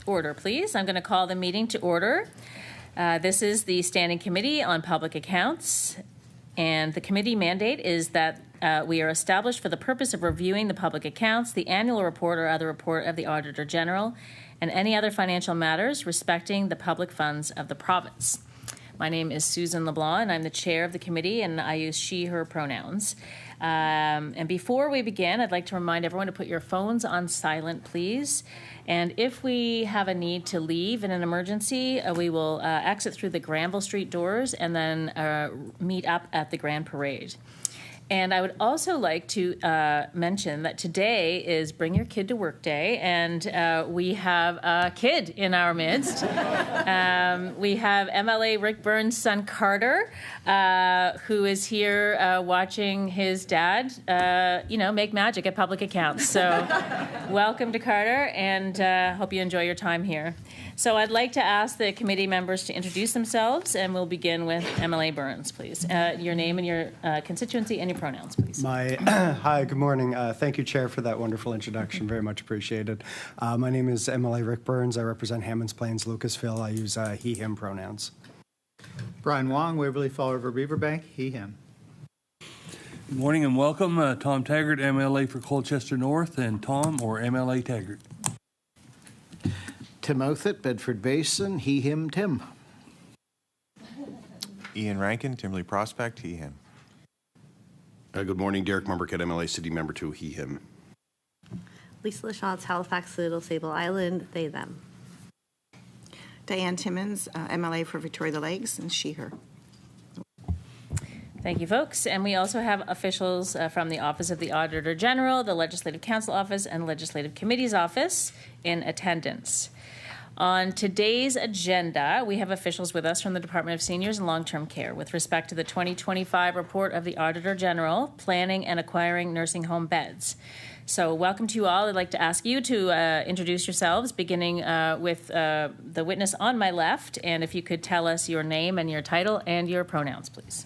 Order, please. I'm going to call the meeting to order. This is the Standing Committee on Public Accounts, and the committee mandate is that we are established for the purpose of reviewing the public accounts, the annual report or other report of the Auditor General, and any other financial matters respecting the public funds of the province. My name is Susan LeBlanc, and I'm the chair of the committee, and I use she, her pronouns. And before we begin, I'd like to remind everyone to put your phones on silent, please. And if we have a need to leave in an emergency, we will exit through the Granville Street doors and then meet up at the Grand Parade. And I would also like to mention that today is Bring Your Kid to Work Day, and we have a kid in our midst. We have MLA Rick Burns' son, Carter, who is here watching his dad, make magic at public accounts. So welcome to Carter, and hope you enjoy your time here. So I'd like to ask the committee members to introduce themselves, and we'll begin with MLA Burns, please. Your name and your constituency and your pronouns, please. Hi, good morning. Thank you, Chair, for that wonderful introduction. Very much appreciated. My name is MLA Rick Burns. I represent Hammonds Plains, Lucasville. I use he, him pronouns. Brian Wong, Waverly Fall River Beaverbank, he, him. Good morning and welcome. Tom Taggart, MLA for Colchester North, and Tom or MLA Taggart. Tim Outhet, Bedford Basin, he, him, Tim. Ian Rankin, Timberley Prospect, he, him. Good morning, Derek Mumberkett, MLA City Member 2, he, him. Lisa LaChance, Halifax, Little Sable Island, they, them. Diane Timmons, MLA for Victoria Lakes, and she, her. Thank you, folks. And we also have officials from the Office of the Auditor General, the Legislative Council Office, and Legislative Committee's Office in attendance. On today's agenda, we have officials with us from the Department of Seniors and Long-Term Care with respect to the 2025 report of the Auditor General, Planning and Acquiring Nursing Home Beds. So welcome to you all. I'd like to ask you to introduce yourselves, beginning with the witness on my left, and if you could tell us your name and your title and your pronouns, please.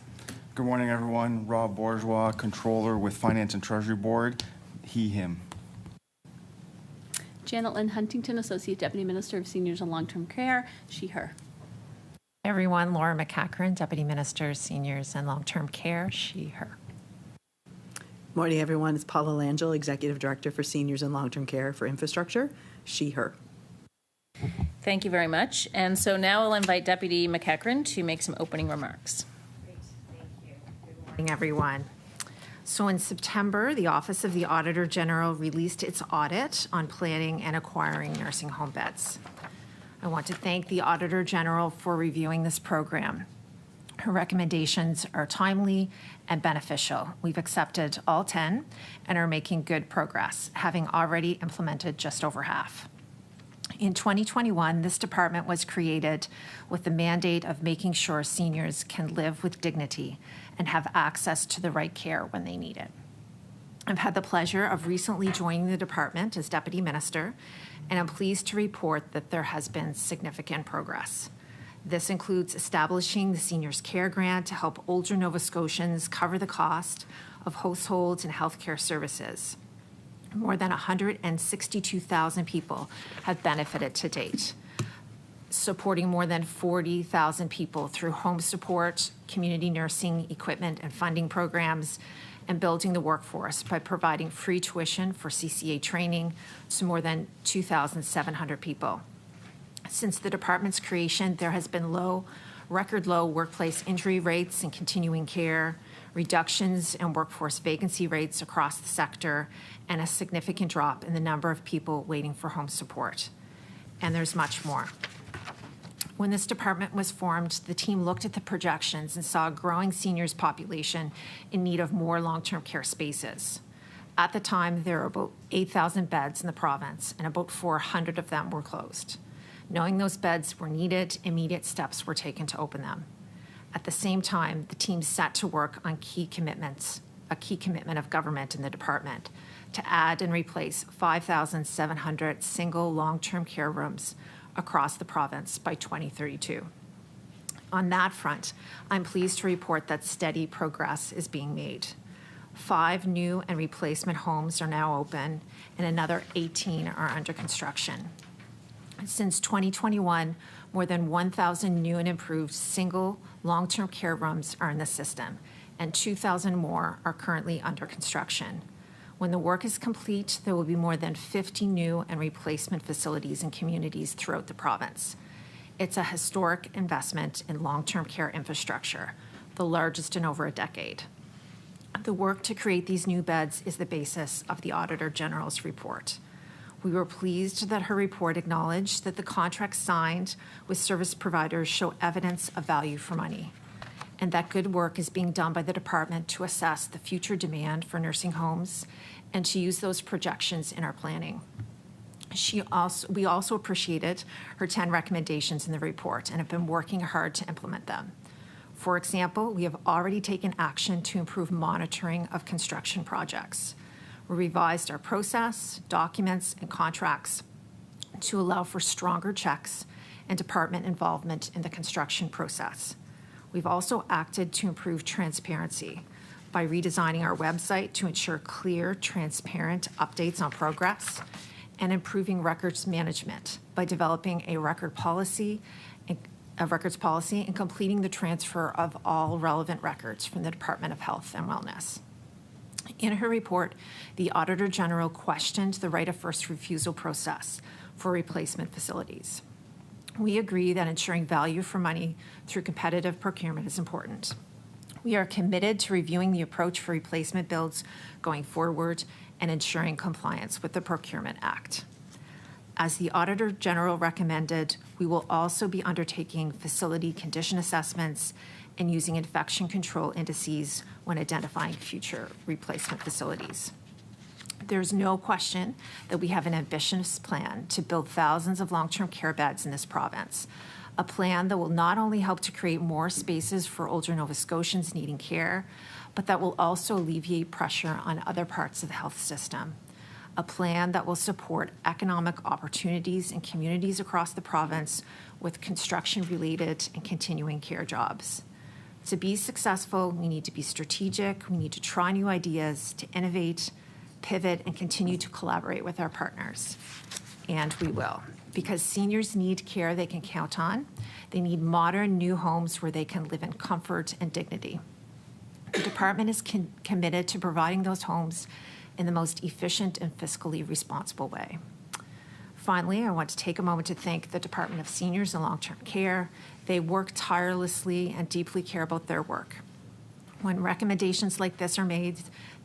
Good morning, everyone. Rob Bourgeois, Controller with Finance and Treasury Board, he, him. Janet Lynn Huntington, Associate Deputy Minister of Seniors and Long-Term Care, she, her. Everyone, Laura McCachran, Deputy Minister, Seniors and Long-Term Care, she, her. Morning, everyone. It's Paula Langell, Executive Director for Seniors and Long-Term Care for Infrastructure, she, her. Thank you very much. And so now I'll invite Deputy McCachran to make some opening remarks. Great, thank you. Good morning, everyone. So in September, the Office of the Auditor General released its audit on planning and acquiring nursing home beds. I want to thank the Auditor General for reviewing this program. Her recommendations are timely and beneficial. We've accepted all 10 and are making good progress, having already implemented just over half. In 2021, this department was created with the mandate of making sure seniors can live with dignity and have access to the right care when they need it. I've had the pleasure of recently joining the department as Deputy Minister, and I'm pleased to report that there has been significant progress. This includes establishing the Seniors Care Grant to help older Nova Scotians cover the cost of households and healthcare services. More than 162,000 people have benefited to date, supporting more than 40,000 people through home support, community nursing equipment and funding programs, and building the workforce by providing free tuition for CCA training to more than 2,700 people. Since the department's creation, there has been record low workplace injury rates in continuing care, reductions in workforce vacancy rates across the sector, and a significant drop in the number of people waiting for home support. And there's much more. When this department was formed, the team looked at the projections and saw a growing seniors population in need of more long-term care spaces. At the time, there were about 8,000 beds in the province, and about 400 of them were closed. Knowing those beds were needed, immediate steps were taken to open them. At the same time, the team set to work on a key commitment of government in the department to add and replace 5,700 single long-term care rooms across the province by 2032. On that front, I'm pleased to report that steady progress is being made. 5 new and replacement homes are now open, and another 18 are under construction. Since 2021, more than 1,000 new and improved single long-term care rooms are in the system, and 2,000 more are currently under construction. When the work is complete, there will be more than 50 new and replacement facilities in communities throughout the province. It's a historic investment in long-term care infrastructure, the largest in over a decade. The work to create these new beds is the basis of the Auditor General's report. We were pleased that her report acknowledged that the contracts signed with service providers show evidence of value for money, and that good work is being done by the department to assess the future demand for nursing homes and to use those projections in our planning. We also appreciated her 10 recommendations in the report and have been working hard to implement them. For example, we have already taken action to improve monitoring of construction projects. We revised our process, documents, and contracts to allow for stronger checks and department involvement in the construction process. We've also acted to improve transparency by redesigning our website to ensure clear, transparent updates on progress, and improving records management by developing a records policy and completing the transfer of all relevant records from the Department of Health and Wellness. In her report, the Auditor General questioned the right of first refusal process for replacement facilities. We agree that ensuring value for money through competitive procurement is important. We are committed to reviewing the approach for replacement builds going forward and ensuring compliance with the Procurement Act. As the Auditor General recommended, we will also be undertaking facility condition assessments and using infection control indices when identifying future replacement facilities. There's no question that we have an ambitious plan to build thousands of long-term care beds in this province, a plan that will not only help to create more spaces for older Nova Scotians needing care, but that will also alleviate pressure on other parts of the health system. A plan that will support economic opportunities in communities across the province with construction-related and continuing care jobs. To be successful, we need to be strategic, we need to try new ideas, to innovate, pivot, and continue to collaborate with our partners. And we will, because seniors need care they can count on. They need modern, new homes where they can live in comfort and dignity. The department is committed to providing those homes in the most efficient and fiscally responsible way. Finally, I want to take a moment to thank the Department of Seniors and Long-Term Care. They work tirelessly and deeply care about their work. When recommendations like this are made,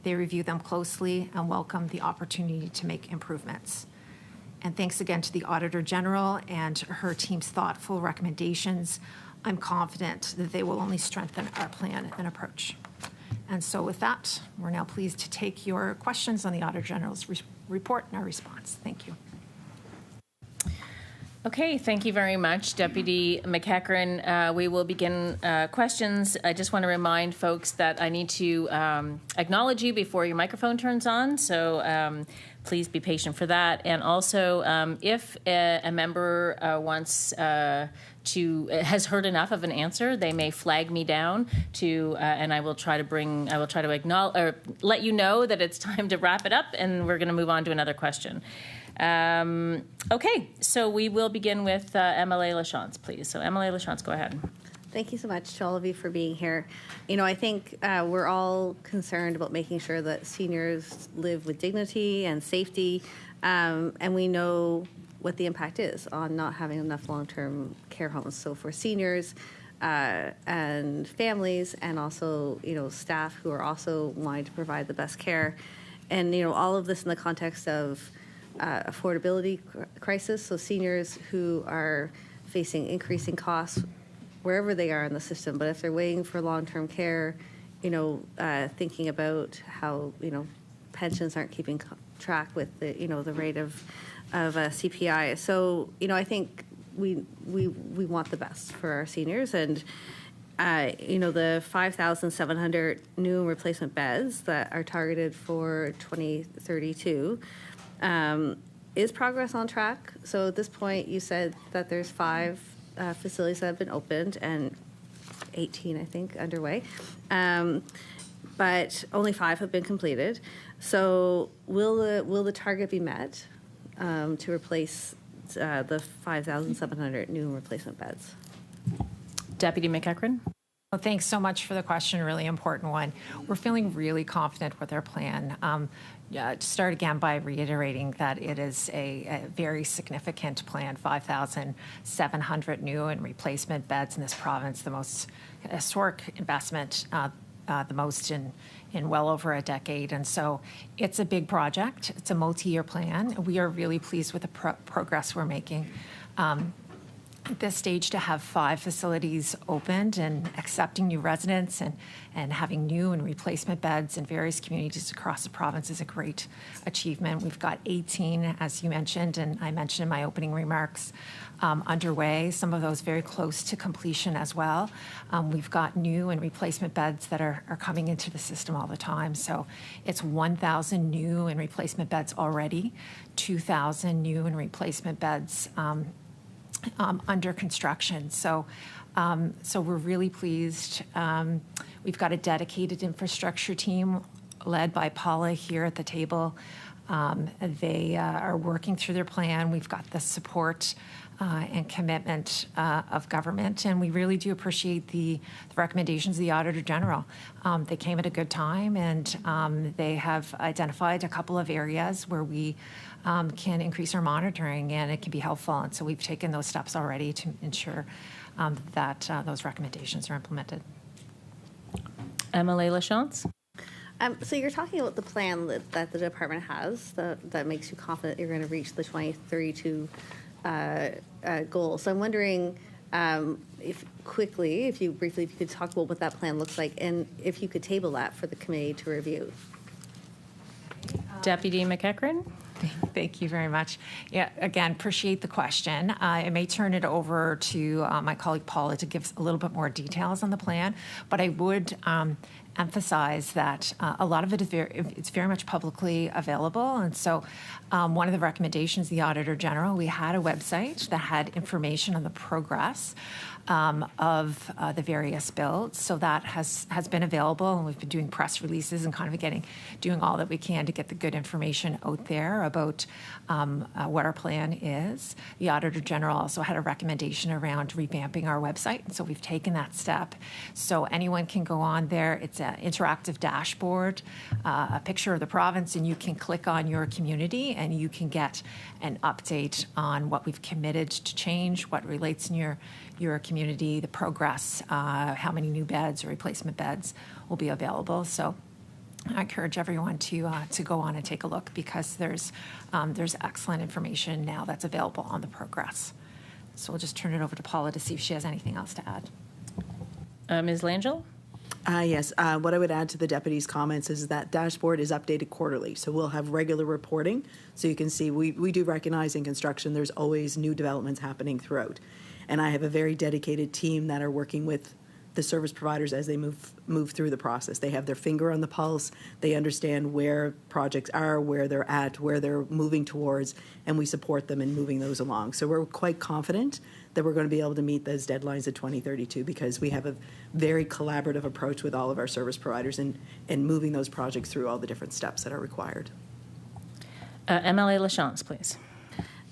they review them closely and welcome the opportunity to make improvements. And thanks again to the Auditor General and her team's thoughtful recommendations. I'm confident that they will only strengthen our plan and approach. And so with that, we're now pleased to take your questions on the Auditor General's report and our response. Thank you. Okay, thank you very much, Deputy McEachern. We will begin questions. I just want to remind folks that I need to acknowledge you before your microphone turns on, so please be patient for that. And also, if a member has heard enough of an answer, they may flag me down and I will try to acknowledge or let you know that it's time to wrap it up, and we're going to move on to another question. Okay, so we will begin with MLA Lachance, please. So MLA Lachance, go ahead. Thank you so much to all of you for being here. You know, I think we're all concerned about making sure that seniors live with dignity and safety, and we know what the impact is on not having enough long-term care homes. So for seniors and families, and also, you know, staff who are also wanting to provide the best care, and, you know, all of this in the context of affordability crisis, so seniors who are facing increasing costs wherever they are in the system, but if they're waiting for long-term care, you know, thinking about how, you know, pensions aren't keeping track with the, you know, the rate of CPI. So, you know, I think we want the best for our seniors, and you know, the 5,700 new replacement beds that are targeted for 2032. Is progress on track? So at this point, you said that there's 5 facilities that have been opened and 18, I think, underway. But only 5 have been completed. So will the target be met to replace the 5,700 new and replacement beds? Deputy McEachran? Well, thanks so much for the question, really important one. We're feeling really confident with our plan. To start again by reiterating that it is a very significant plan, 5,700 new and replacement beds in this province, the most historic investment, the most in well over a decade. And so it's a big project. It's a multi-year plan. We are really pleased with the progress we're making. At this stage, to have 5 facilities opened and accepting new residents and having new and replacement beds in various communities across the province is a great achievement. We've got 18, as you mentioned, and I mentioned in my opening remarks, underway, some of those very close to completion as well. We've got new and replacement beds that are coming into the system all the time. So it's 1,000 new and replacement beds already, 2,000 new and replacement beds under construction. So we're really pleased. We've got a dedicated infrastructure team led by Paula here at the table. They are working through their plan. We've got the support and commitment of government, and we really do appreciate the recommendations of the Auditor General. They came at a good time, and they have identified a couple of areas where we can increase our monitoring, and it can be helpful. And so we've taken those steps already to ensure that those recommendations are implemented. MLA Lachance? So you're talking about the plan that the department has that makes you confident you're going to reach the 2032 goal. So I'm wondering if you could talk about what that plan looks like, and if you could table that for the committee to review. Deputy McEachran? Thank you very much. Yeah, again, appreciate the question. I may turn it over to my colleague Paula to give a little bit more details on the plan, but I would emphasize that a lot of it is it's very much publicly available. And so one of the recommendations of the Auditor General, we had a website that had information on the progress of the various builds. So that has been available, and we've been doing press releases and kind of doing all that we can to get the good information out there about what our plan is. The Auditor General also had a recommendation around revamping our website, and so we've taken that step. So anyone can go on there. It's an interactive dashboard, a picture of the province, and you can click on your community and you can get an update on what we've committed to change, what relates in your community, the progress, how many new beds or replacement beds will be available. So I encourage everyone to go on and take a look, because there's excellent information now that's available on the progress. So we'll just turn it over to Paula to see if she has anything else to add. Ms. Langell? Yes. What I would add to the deputy's comments is that dashboard is updated quarterly. So we'll have regular reporting. So you can see we do recognize in construction there's always new developments happening throughout. And I have a very dedicated team that are working with the service providers as they move through the process. They have their finger on the pulse. They understand where projects are, where they're at, where they're moving towards, and we support them in moving those along. So we're quite confident that we're going to be able to meet those deadlines at 2032, because we have a very collaborative approach with all of our service providers in moving those projects through all the different steps that are required. MLA Lachance, please.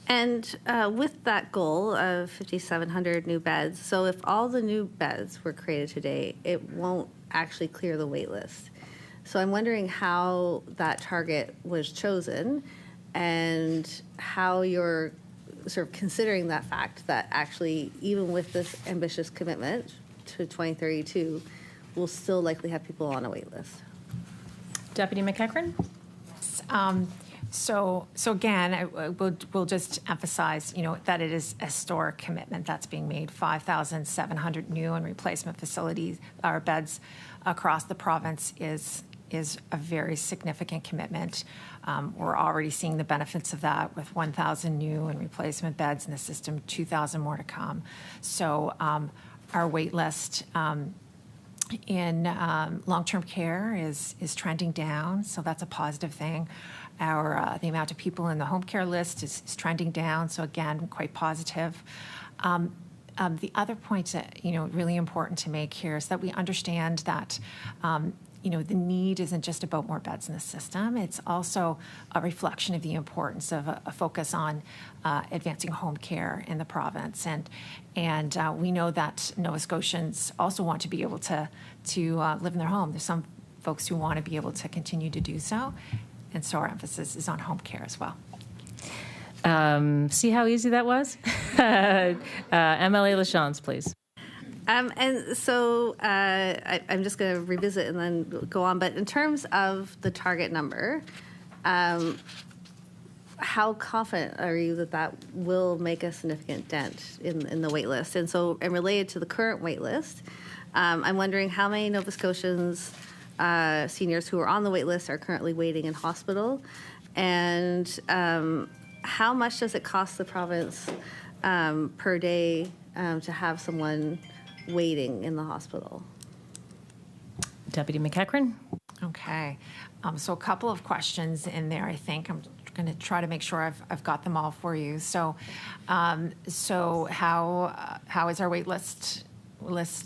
And with that goal of 5,700 new beds, so if all the new beds were created today, it won't actually clear the wait list. So I'm wondering how that target was chosen, and how you're sort of considering that fact that actually, even with this ambitious commitment to 2032, we'll still likely have people on a wait list. Deputy McEachran? So again, we'll just emphasize, that it is a historic commitment that's being made. 5,700 new and replacement facilities or beds across the province is a very significant commitment. We're already seeing the benefits of that with 1,000 new and replacement beds in the system, 2,000 more to come. So our wait list in long-term care is trending down, so that's a positive thing. The amount of people in the home care list is trending down, so again, quite positive. The other point that really important to make here is that we understand that the need isn't just about more beds in the system. It's also a reflection of the importance of a focus on advancing home care in the province. And we know that Nova Scotians also want to be able to live in their home. There's some folks who want to be able to continue to do so. And so our emphasis is on home care as well. See how easy that was? MLA Lachance, please. And so I'm just going to revisit and then go on. But in terms of the target number, how confident are you that that will make a significant dent in the wait list? And so, and related to the current wait list, I'm wondering how many Nova Scotians, seniors who are on the wait list, are currently waiting in hospital, and how much does it cost the province per day to have someone waiting in the hospital? Deputy McEachran. Okay, so a couple of questions in there. I think I'm going to try to make sure I've got them all for you. So, so how is our wait list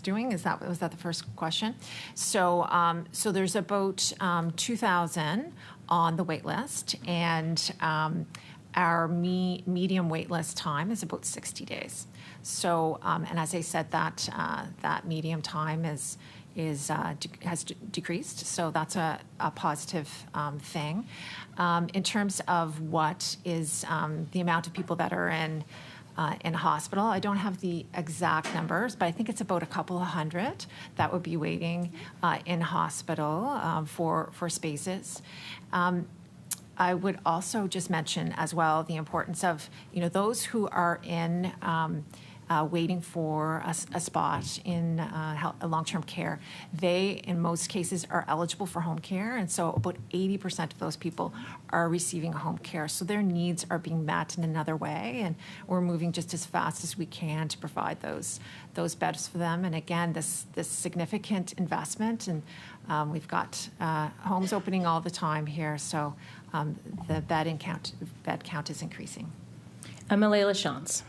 doing? Was that the first question? So, so there's about 2,000 on the wait list, and our medium wait list time is about 60 days. So, and as I said, that medium time has decreased. So that's a positive thing. In terms of what is the amount of people that are in hospital, I don't have the exact numbers, but I think it's about a couple of hundred that would be waiting in hospital for spaces. I would also just mention as well the importance of those who are in waiting for a spot in long-term care. They, in most cases, are eligible for home care, and so about 80% of those people are receiving home care. So their needs are being met in another way, and we're moving just as fast as we can to provide those beds for them. And again, this significant investment, and we've got homes opening all the time here, so the bed count is increasing. MLA Lachance.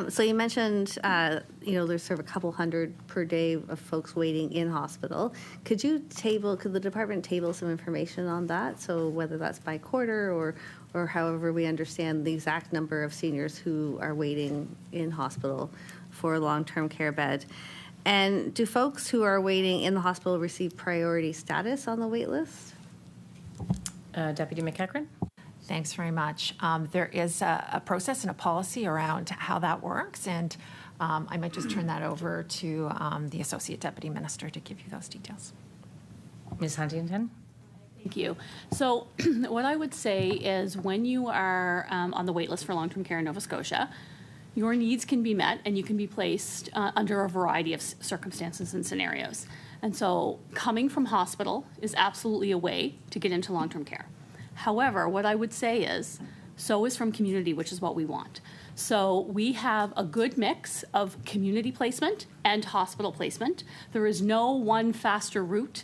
So you mentioned, there's sort of a couple hundred per day of folks waiting in hospital. Could the department table some information on that? So whether that's by quarter or however we understand the exact number of seniors who are waiting in hospital for a long-term care bed. And do folks who are waiting in the hospital receive priority status on the wait list? Deputy McEachran. Thanks very much. There is a process and a policy around how that works, and I might just turn that over to the Associate Deputy Minister to give you those details. Ms. Huntington. Thank you. So what I would say is when you are on the wait list for long-term care in Nova Scotia, your needs can be met and you can be placed under a variety of circumstances and scenarios. And so coming from hospital is absolutely a way to get into long-term care. However, what I would say is, so is from community, which is what we want. So we have a good mix of community placement and hospital placement. There is no one faster route.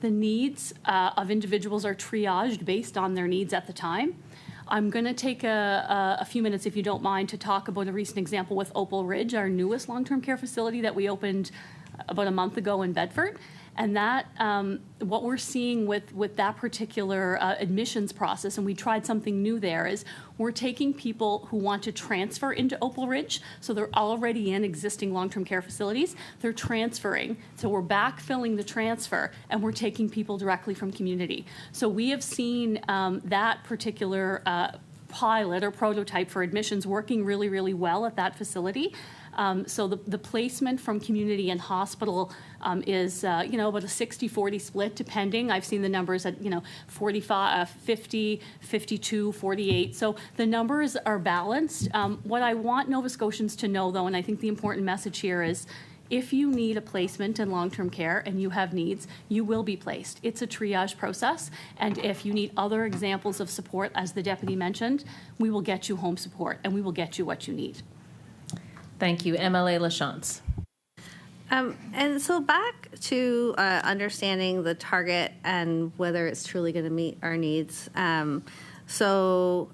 The needs of individuals are triaged based on their needs at the time. I'm going to take a few minutes, if you don't mind, to talk about a recent example with Opal Ridge, our newest long-term care facility that we opened about a month ago in Bedford. And that, what we're seeing with that particular admissions process, and we tried something new there, is we're taking people who want to transfer into Opal Ridge, so they're already in existing long-term care facilities, they're transferring. So we're backfilling the transfer, and we're taking people directly from community. So we have seen that particular pilot or prototype for admissions working really, really well at that facility. So the placement from community and hospital is, about a 60-40 split, depending. I've seen the numbers at, 45, 50, 52, 48. So the numbers are balanced. What I want Nova Scotians to know, though, and I think the important message here is, if you need a placement in long-term care and you have needs, you will be placed. It's a triage process, and if you need other examples of support, as the deputy mentioned, we will get you home support, and we will get you what you need. Thank you. MLA Lachance. And so back to understanding the target and whether it's truly going to meet our needs. So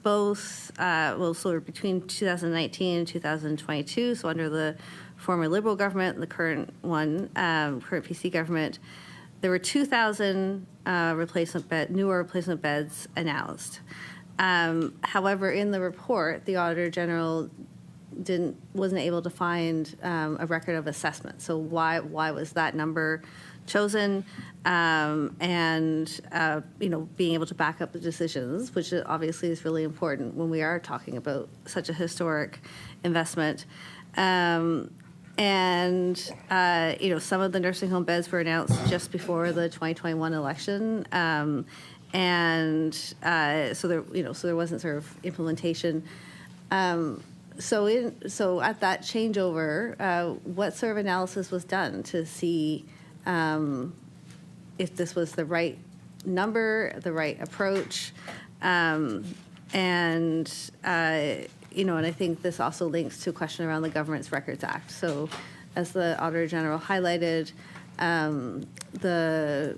between 2019 and 2022, so under the former Liberal government and the current one, current PC government, there were 2,000 newer replacement beds announced. However, in the report, the Auditor General wasn't able to find a record of assessment. So why was that number chosen? And being able to back up the decisions, which obviously is really important when we are talking about such a historic investment. Some of the nursing home beds were announced just before the 2021 election. So there wasn't sort of implementation. So at that changeover, what sort of analysis was done to see if this was the right number, the right approach, and I think this also links to a question around the Government's Records Act. So, as the Auditor General highlighted, the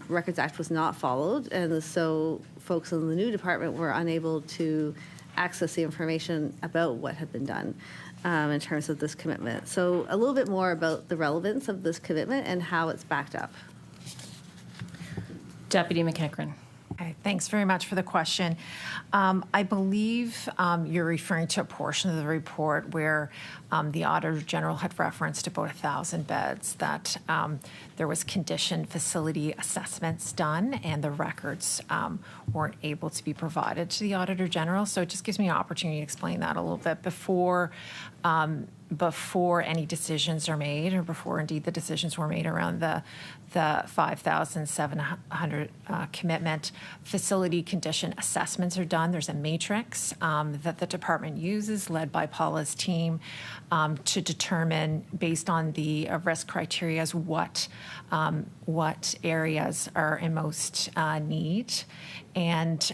Records Act was not followed, and so folks in the new department were unable to access the information about what had been done in terms of this commitment. So a little bit more about the relevance of this commitment and how it's backed up. Deputy McEachran. Okay, thanks very much for the question. I believe you're referring to a portion of the report where the Auditor General had referenced about 1,000 beds, that there was condition facility assessments done and the records weren't able to be provided to the Auditor General. So it just gives me an opportunity to explain that a little bit before any decisions are made, or before indeed the decisions were made around the 5,700 commitment. Facility condition assessments are done. There's a matrix that the department uses, led by Paula's team, to determine, based on the risk criteria, what areas are in most need. And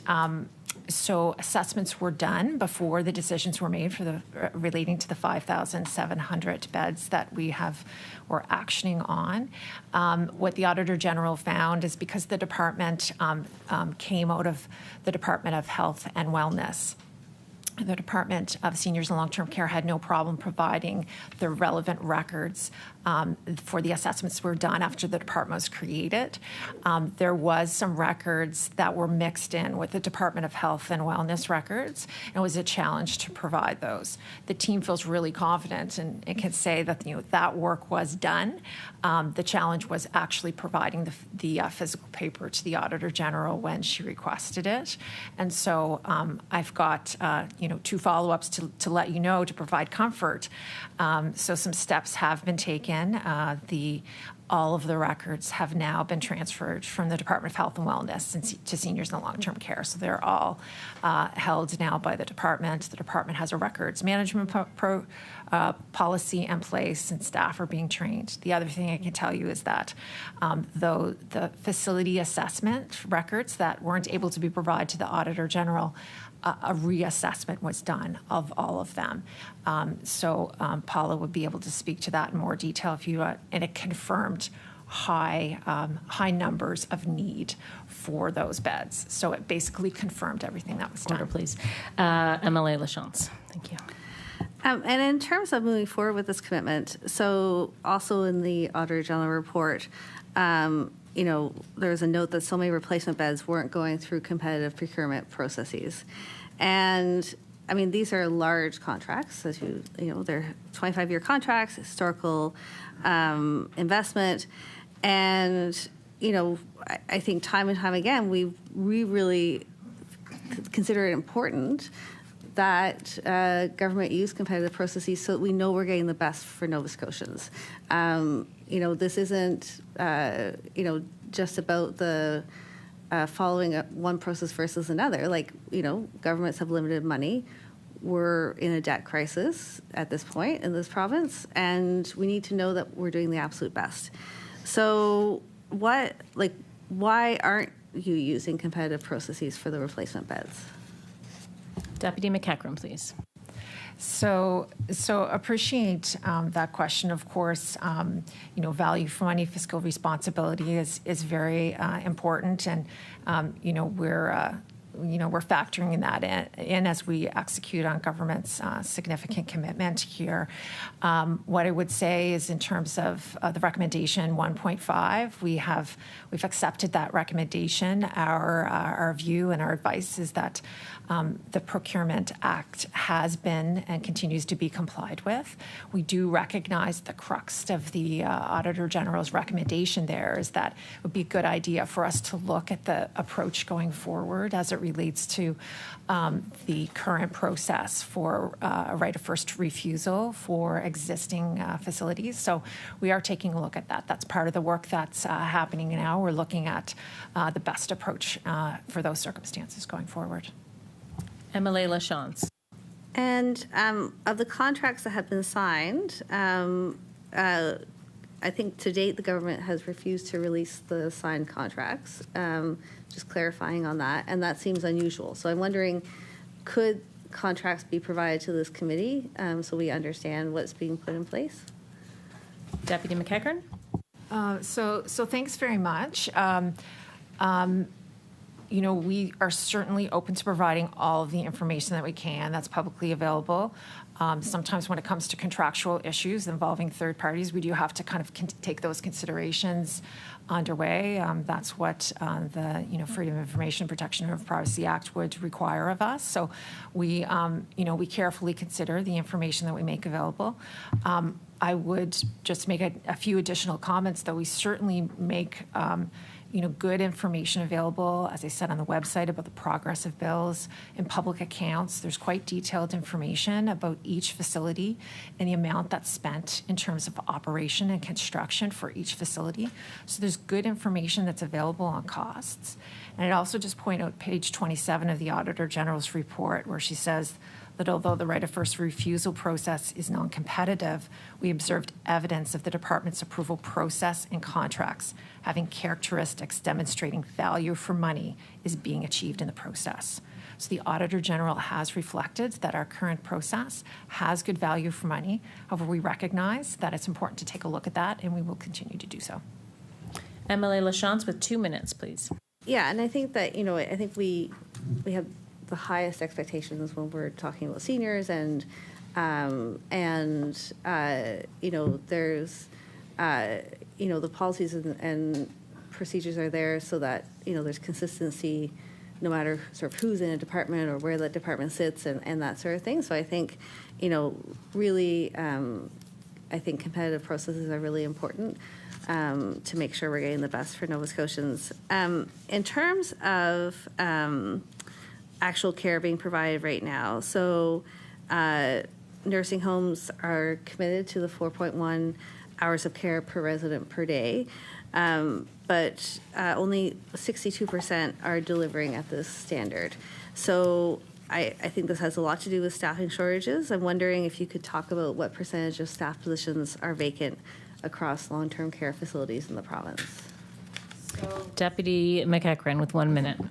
so assessments were done before the decisions were made for relating to the 5,700 beds that we're actioning on. What the Auditor General found is, because the department came out of the Department of Health and Wellness, the Department of Seniors and Long-Term Care had no problem providing the relevant records for the assessments were done after the department was created. There was some records that were mixed in with the Department of Health and Wellness records, and it was a challenge to provide those. The team feels really confident and can say that that work was done. The challenge was actually providing the physical paper to the Auditor General when she requested it. And so I've got 2 follow-ups to let you know, to provide comfort. So some steps have been taken. All of the records have now been transferred from the Department of Health and Wellness to Seniors in Long-Term Care. So they're all held now by the department. The department has a records management policy in place, and staff are being trained. The other thing I can tell you is that though the facility assessment records that weren't able to be provided to the Auditor General, a reassessment was done of all of them. So Paula would be able to speak to that in more detail if you and it confirmed high numbers of need for those beds. So it basically confirmed everything that was done. Order, please. MLA Lachance. Thank you. And in terms of moving forward with this commitment, so also in the Auditor General report, there's a note that so many replacement beds weren't going through competitive procurement processes. And I mean, these are large contracts, as they're 25-year contracts, historical investment. And, I think time and time again, we really consider it important that government use competitive processes so that we know we're getting the best for Nova Scotians. This isn't, just about the following one process versus another. Governments have limited money. We're in a debt crisis at this point in this province, and we need to know that we're doing the absolute best. So why aren't you using competitive processes for the replacement beds? Deputy McEachran, please. So appreciate that question. Of course, value for money, fiscal responsibility is very important, and we're we're factoring that in as we execute on government's significant commitment here. What I would say is in terms of the recommendation 1.5, we've accepted that recommendation. Our view and our advice is that the Procurement Act has been and continues to be complied with. We do recognize the crux of the Auditor General's recommendation there is that it would be a good idea for us to look at the approach going forward as it relates to the current process for a right of first refusal for existing facilities. So we are taking a look at that. That's part of the work that's happening now. We're looking at the best approach for those circumstances going forward. MLA Lachance. And of the contracts that have been signed, I think to date the government has refused to release the signed contracts, just clarifying on that, and that seems unusual. So I'm wondering, could contracts be provided to this committee so we understand what's being put in place? Deputy McEachern. So thanks very much. We are certainly open to providing all of the information that we can that's publicly available. Sometimes when it comes to contractual issues involving third parties, we do have to kind of take those considerations underway. That's what the Freedom of Information Protection of Privacy Act would require of us. So we carefully consider the information that we make available. I would just make a few additional comments, though. We certainly make good information available, as I said, on the website about the progress of bills. In public accounts, there's quite detailed information about each facility and the amount that's spent in terms of operation and construction for each facility. So there's good information that's available on costs. And I'd also just point out page 27 of the Auditor General's report, where she says that although the right of first refusal process is non-competitive, we observed evidence of the department's approval process and contracts having characteristics demonstrating value for money is being achieved in the process. So the Auditor General has reflected that our current process has good value for money. However, we recognize that it's important to take a look at that, and we will continue to do so. MLA Lachance with 2 minutes, please. Yeah, and I think that, I think we have the highest expectations when we're talking about seniors, and there's the policies and procedures are there so that there's consistency no matter sort of who's in a department or where that department sits and that sort of thing. So I think really I think competitive processes are really important to make sure we're getting the best for Nova Scotians. In terms of actual care being provided right now. So nursing homes are committed to the 4.1 hours of care per resident per day, but only 62% are delivering at this standard. So I think this has a lot to do with staffing shortages. I'm wondering if you could talk about what percentage of staff positions are vacant across long-term care facilities in the province. So, Deputy McEachern with 1 minute.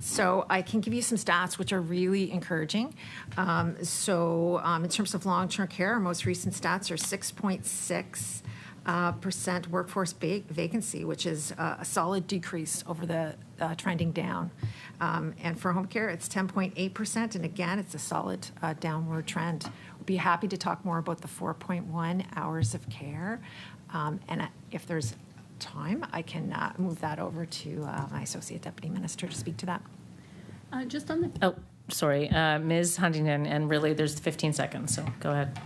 So I can give you some stats which are really encouraging. In terms of long-term care, our most recent stats are 6.6% workforce vacancy, which is a solid decrease over the trending down. And for home care, it's 10.8%, and again, it's a solid downward trend. We'd be happy to talk more about the 4.1 hours of care, and if there's time, I can move that over to my Associate Deputy Minister to speak to that. Just on the... Oh, sorry, Ms. Huntington, and really there's 15 seconds, so go ahead.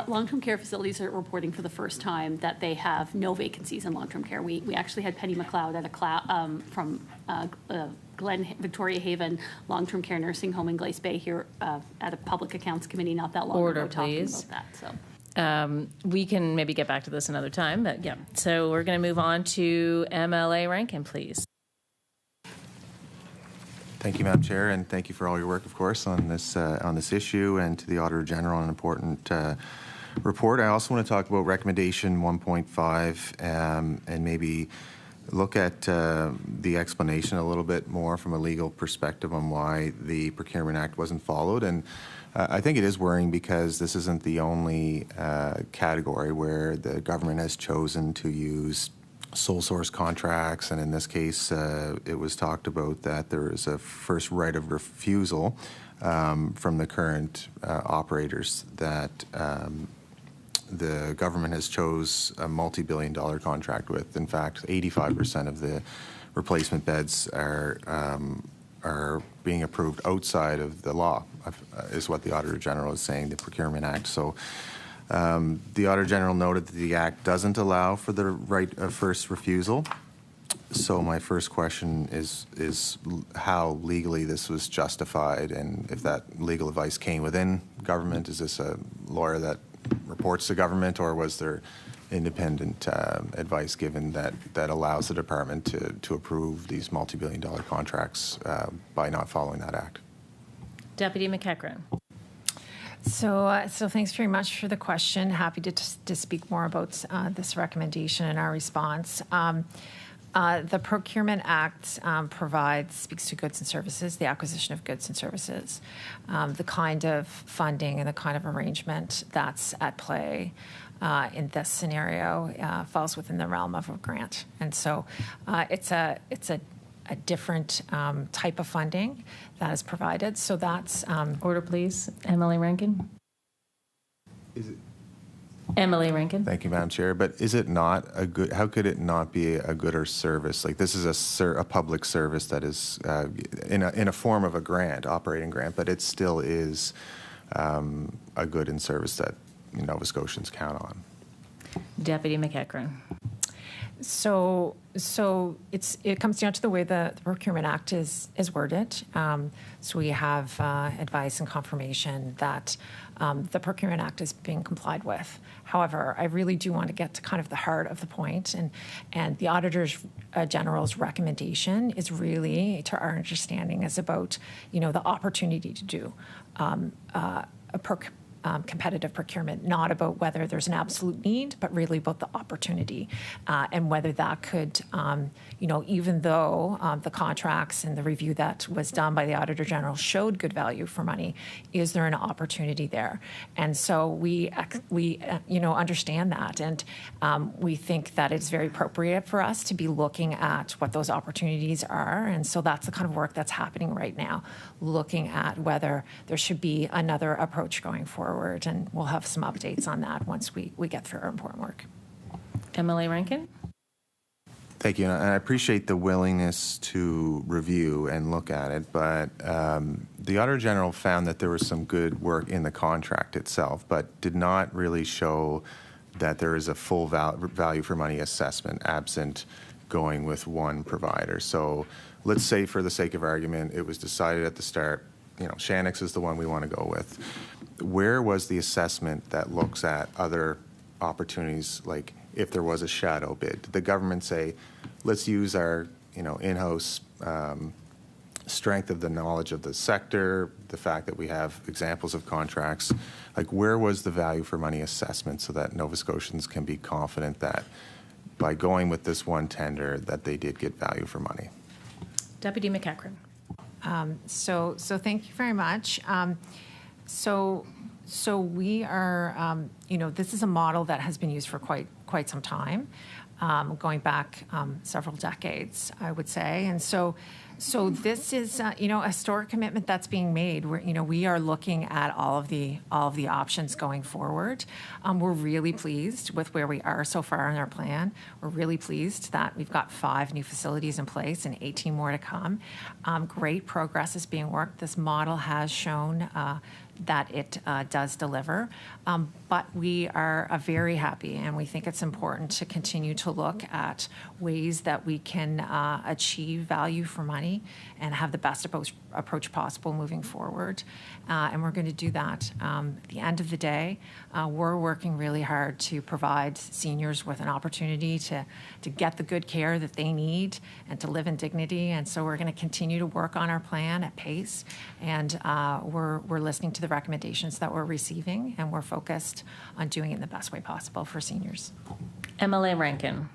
Long-term care facilities are reporting for the first time that they have no vacancies in long-term care. We actually had Penny McLeod at from Glen Victoria Haven Long-Term Care Nursing Home in Glace Bay here at a Public Accounts Committee not that long ago talking about that. So. We can maybe get back to this another time, but yeah. So we're going to move on to MLA Rankin, please. Thank you, Madam Chair, and thank you for all your work, of course, on this issue, and to the Auditor General on an important report. I also want to talk about recommendation 1.5 and maybe look at the explanation a little bit more from a legal perspective on why the Procurement Act wasn't followed. And I think it is worrying because this isn't the only category where the government has chosen to use sole source contracts, and in this case, it was talked about that there is a first right of refusal from the current operators that the government has chose a multi-billion-dollar contract with. In fact, 85% of the replacement beds are being approved outside of the law, is what the Auditor General is saying, the Procurement Act. So the Auditor General noted that the Act doesn't allow for the right of first refusal. So my first question is how legally this was justified, and if that legal advice came within government. Is this a lawyer that reports to government, or was there independent advice given that allows the department to approve these multi-billion-dollar contracts by not following that act? Deputy McEachran. So thanks very much for the question. Happy to speak more about this recommendation and our response. The Procurement Act speaks to goods and services, the acquisition of goods and services. The kind of funding and the kind of arrangement that's at play in this scenario falls within the realm of a grant. And so it's a different type of funding that is provided. So that's... Order, please. Emily Rankin. Is it? Emily Rankin. Thank you, Madam Chair. But is it not a good, how could it not be a good or service? Like, this is a public service that is in a form of a grant, operating grant, but it still is a good and service that Nova Scotians count on. Deputy McEachran. So it comes down to the way the Procurement Act is worded. So we have advice and confirmation that the Procurement Act is being complied with. However, I really do want to get to kind of the heart of the point, and the Auditor General's recommendation is really, to our understanding, is about the opportunity to do competitive procurement, not about whether there's an absolute need, but really about the opportunity and whether that could, even though the contracts and the review that was done by the Auditor General showed good value for money, is there an opportunity there? And so we understand that, and we think that it's very appropriate for us to be looking at what those opportunities are. And so that's the kind of work that's happening right now, looking at whether there should be another approach going forward. And we'll have some updates on that once we get through our important work. Emily Rankin. Thank you. And I appreciate the willingness to review and look at it, but the Auditor General found that there was some good work in the contract itself, but did not really show that there is a full value for money assessment absent going with one provider. So let's say, for the sake of argument, it was decided at the start, Shannix is the one we want to go with. Where was the assessment that looks at other opportunities, like if there was a shadow bid? Did the government say, let's use our in-house strength of the knowledge of the sector, the fact that we have examples of contracts, like where was the value for money assessment so that Nova Scotians can be confident that by going with this one tender that they did get value for money? Deputy McEachran. So thank you very much. So we are, this is a model that has been used for quite some time, going back several decades, I would say. And so this is, a historic commitment that's being made. We are looking at all of the options going forward. We're really pleased with where we are so far in our plan. We're really pleased that we've got 5 new facilities in place and 18 more to come. Great progress is being worked. This model has shown that it does deliver. But we are very happy, and we think it's important to continue to look at ways that we can achieve value for money and have the best approach possible moving forward. And we're going to do that. At the end of the day, we're working really hard to provide seniors with an opportunity to get the good care that they need and to live in dignity. And so we're going to continue to work on our plan at pace. And we're listening to the recommendations that we're receiving, and we're focused on doing it in the best way possible for seniors. MLA Rankin.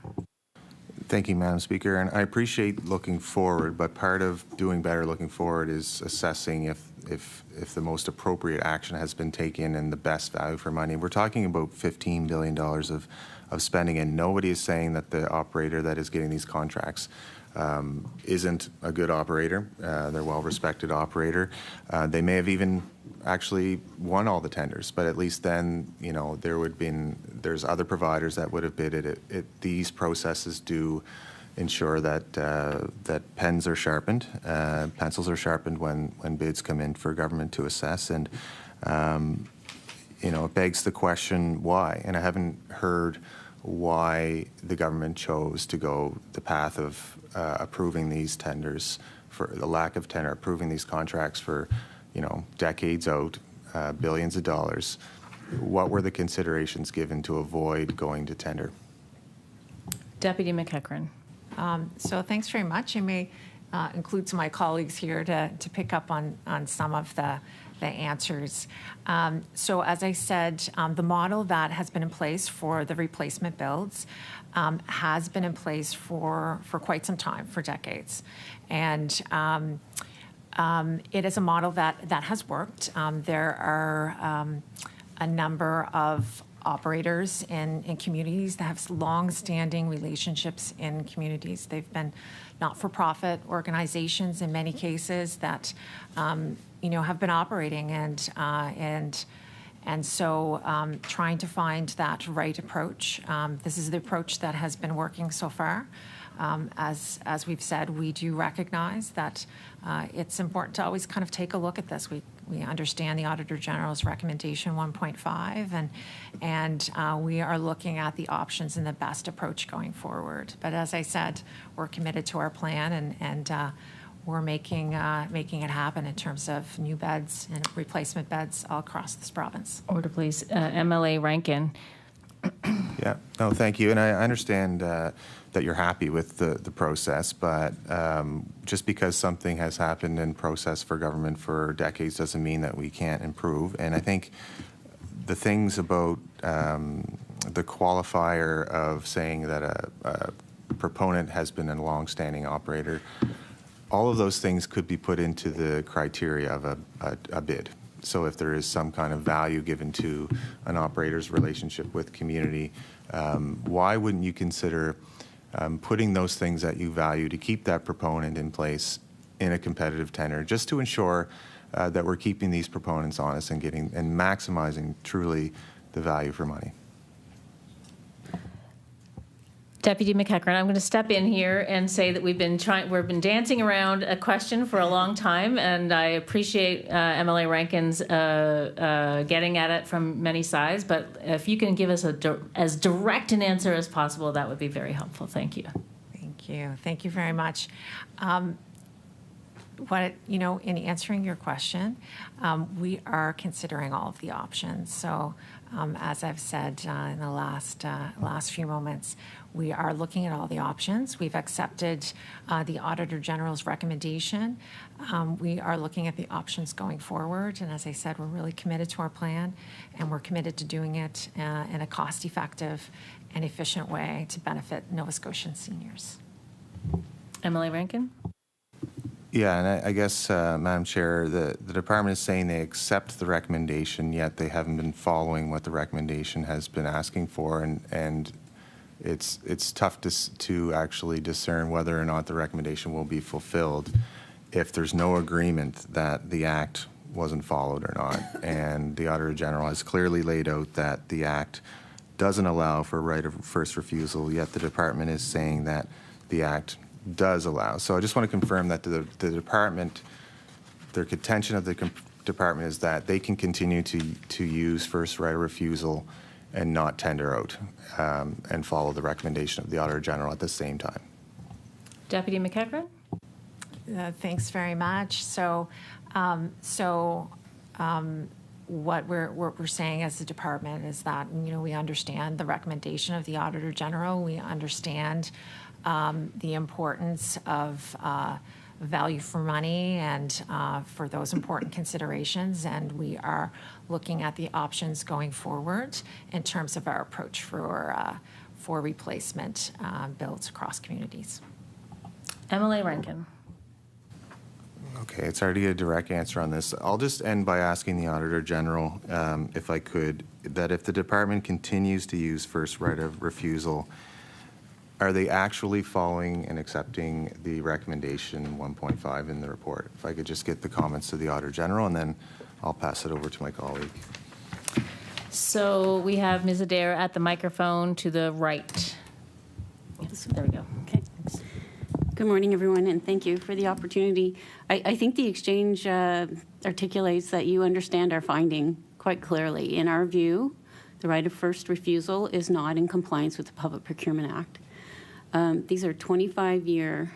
Thank you, Madam Speaker. And I appreciate looking forward, but part of doing better looking forward is assessing if the most appropriate action has been taken and the best value for money. We're talking about $15 billion of of spending, and nobody is saying that the operator that is getting these contracts isn't a good operator. They're a well-respected operator. They may have even actually won all the tenders, but at least then, you know, there's other providers that would have bid it. These processes do ensure that that pens are sharpened, pencils are sharpened when bids come in for government to assess, and you know, it begs the question why. And I haven't heard why the government chose to go the path of approving these tenders for the lack of tender, approving these contracts for, you know, decades out, billions of dollars. What were the considerations given to avoid going to tender? Deputy McEachran. So thanks very much. I may include some of my colleagues here to pick up on some of the answers. So as I said, the model that has been in place for the replacement builds has been in place for quite some time, for decades. And it is a model that has worked. There are a number of operators in communities that have long-standing relationships in communities. They've been not-for-profit organizations in many cases that you know, have been operating, and so trying to find that right approach. This is the approach that has been working so far. As we've said, we do recognize that it's important to always kind of take a look at this. We understand the Auditor General's recommendation 1.5, and we are looking at the options and the best approach going forward. But as I said, we're committed to our plan, and we're making it happen in terms of new beds and replacement beds all across this province. Order, please. MLA Rankin. Yeah, no, thank you. And I understand that you're happy with the process, but just because something has happened in process for government for decades doesn't mean that we can't improve. And I think the things about the qualifier of saying that a proponent has been a long-standing operator, all of those things could be put into the criteria of a bid. So if there is some kind of value given to an operator's relationship with community, why wouldn't you consider putting those things that you value to keep that proponent in place in a competitive tender, just to ensure that we're keeping these proponents honest and maximizing truly the value for money? Deputy McEachran, I'm going to step in here and say that we've been dancing around a question for a long time, and I appreciate MLA Rankin's getting at it from many sides. But if you can give us as direct an answer as possible, that would be very helpful. Thank you. Thank you. Thank you very much. In answering your question, we are considering all of the options. So, as I've said in the last few moments, we are looking at all the options. We've accepted the Auditor General's recommendation. We are looking at the options going forward, and as I said, we're really committed to our plan, and we're committed to doing it in a cost-effective and efficient way to benefit Nova Scotian seniors. MLA Rankin? Yeah, and I guess, Madam Chair, the department is saying they accept the recommendation, yet they haven't been following what the recommendation has been asking for, and it's tough to actually discern whether or not the recommendation will be fulfilled if there's no agreement that the Act wasn't followed or not. And the Auditor General has clearly laid out that the Act doesn't allow for right of first refusal, yet the department is saying that the Act does allow. So I just want to confirm that the department, their contention of the department is that they can continue to use first right of refusal and not tender out and follow the recommendation of the Auditor General at the same time. Deputy McEachran? Thanks very much. So, what we're saying as a department is that, you know, we understand the recommendation of the Auditor General. We understand the importance of value for money and for those important considerations, and we are looking at the options going forward in terms of our approach for replacement builds across communities. MLA Rankin. Okay, it's hard to get a direct answer on this. I'll just end by asking the Auditor General, if I could, that if the department continues to use first right of refusal, are they actually following and accepting the recommendation 1.5 in the report? If I could just get the comments to the Auditor General, and then I'll pass it over to my colleague. So we have Ms. Adair at the microphone to the right. Yes, there we go. Okay. Good morning, everyone, and thank you for the opportunity. I think the exchange articulates that you understand our finding quite clearly. In our view, the right of first refusal is not in compliance with the Public Procurement Act. These are 25-year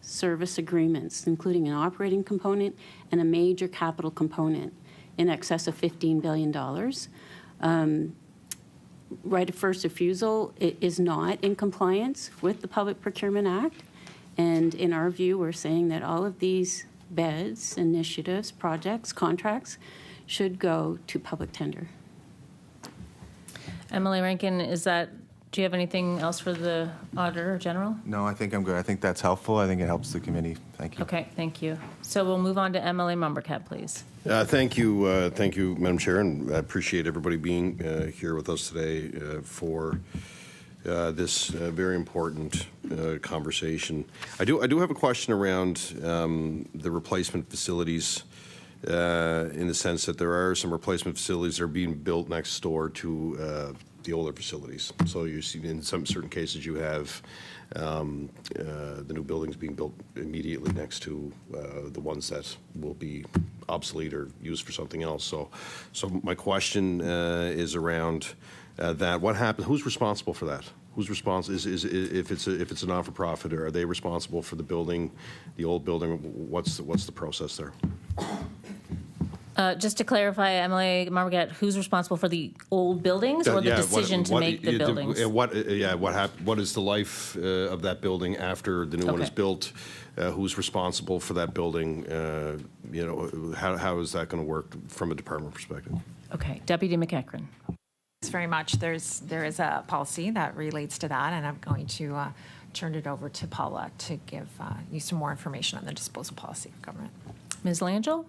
service agreements, including an operating component and a major capital component in excess of $15 billion. Right of first refusal is not in compliance with the Public Procurement Act. And in our view, we're saying that all of these beds, initiatives, projects, contracts should go to public tender. Emily Rankin, do you have anything else for the Auditor General? No, I think I'm good. I think that's helpful. I think it helps the committee. Thank you. Okay, thank you. So we'll move on to MLA Mumbercat, please. Thank you, Madam Chair, and I appreciate everybody being here with us today for this very important conversation. I do have a question around the replacement facilities, in the sense that there are some replacement facilities that are being built next door to the older facilities. So you see, in some certain cases, you have the new buildings being built immediately next to the ones that will be obsolete or used for something else. So my question is around that. What happens? Who's responsible for that? Who's responsible? If it's a not-for-profit, or are they responsible for the building, the old building? What's the process there? Just to clarify, Emily Mumbercat, who's responsible for the old buildings or the decision to make the buildings? What is the life of that building after the new one is built? Who's responsible for that building? How is that going to work from a department perspective? Okay, Deputy McEachran. Thanks very much. There is a policy that relates to that, and I'm going to turn it over to Paula to give you some more information on the disposal policy of government. Ms. Langell?